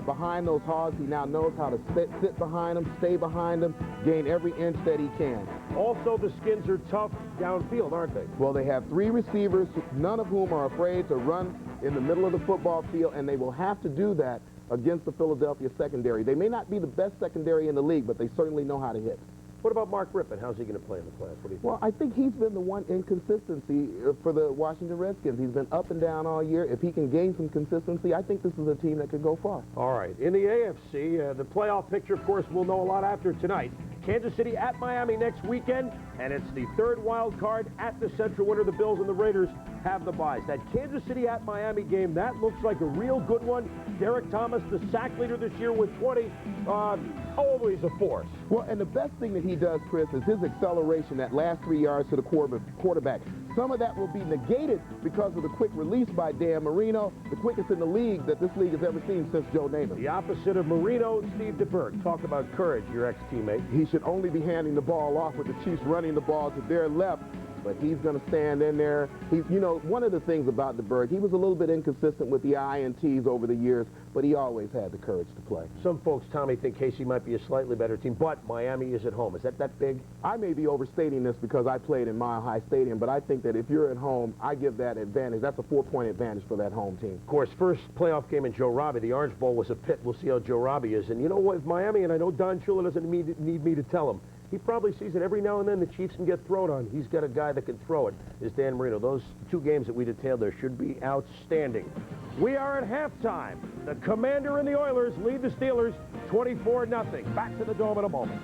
behind those hogs. He now knows how to sit behind them, stay behind them, gain every inch that he can. Also, the Skins are tough downfield, aren't they? Well, they have 3 receivers, none of whom are afraid to run in the middle of the football field, and they will have to do that against the Philadelphia secondary. They may not be the best secondary in the league, but they certainly know how to hit. What about Mark Rippon? How's he going to play in the playoffs? What do you think? Well, I think he's been the one inconsistency for the Washington Redskins. He's been up and down all year. If he can gain some consistency, I think this is a team that could go far. All right. In the AFC, the playoff picture, of course, we'll know a lot after tonight. Kansas City at Miami next weekend, and it's the 3rd wild card at the Central winner. The Bills and the Raiders have the byes. That Kansas City at Miami game, that looks like a real good one. Derek Thomas, the sack leader this year with 20, always a force. Well, and the best thing that he does, Chris, is his acceleration, that last 3 yards to the quarterback. Some of that will be negated because of the quick release by Dan Marino, the quickest in the league that this league has ever seen since Joe Namath. The opposite of Marino, Steve DeBerg. Talk about courage, your ex-teammate. He should only be handing the ball off with the Chiefs running the ball to their left, but he's going to stand in there. You know, one of the things about DeBerg, he was a little bit inconsistent with the INTs over the years, but he always had the courage to play. Some folks, Tommy, think KC might be a slightly better team, but Miami is at home. Is that big? I may be overstating this because I played in Mile High Stadium, but I think that if you're at home, I give that advantage. That's a 4-point advantage for that home team. Of course, first playoff game in Joe Robbie. The Orange Bowl was a pit. We'll see how Joe Robbie is. And you know what, Miami, and I know Don Shula doesn't need me to tell him, he probably sees that every now and then the Chiefs can get thrown on. He's got a guy that can throw it, is Dan Marino. Those 2 games that we detailed there should be outstanding. We are at halftime. The Commander and the Oilers lead the Steelers 24-0. Back to the Dome in a moment.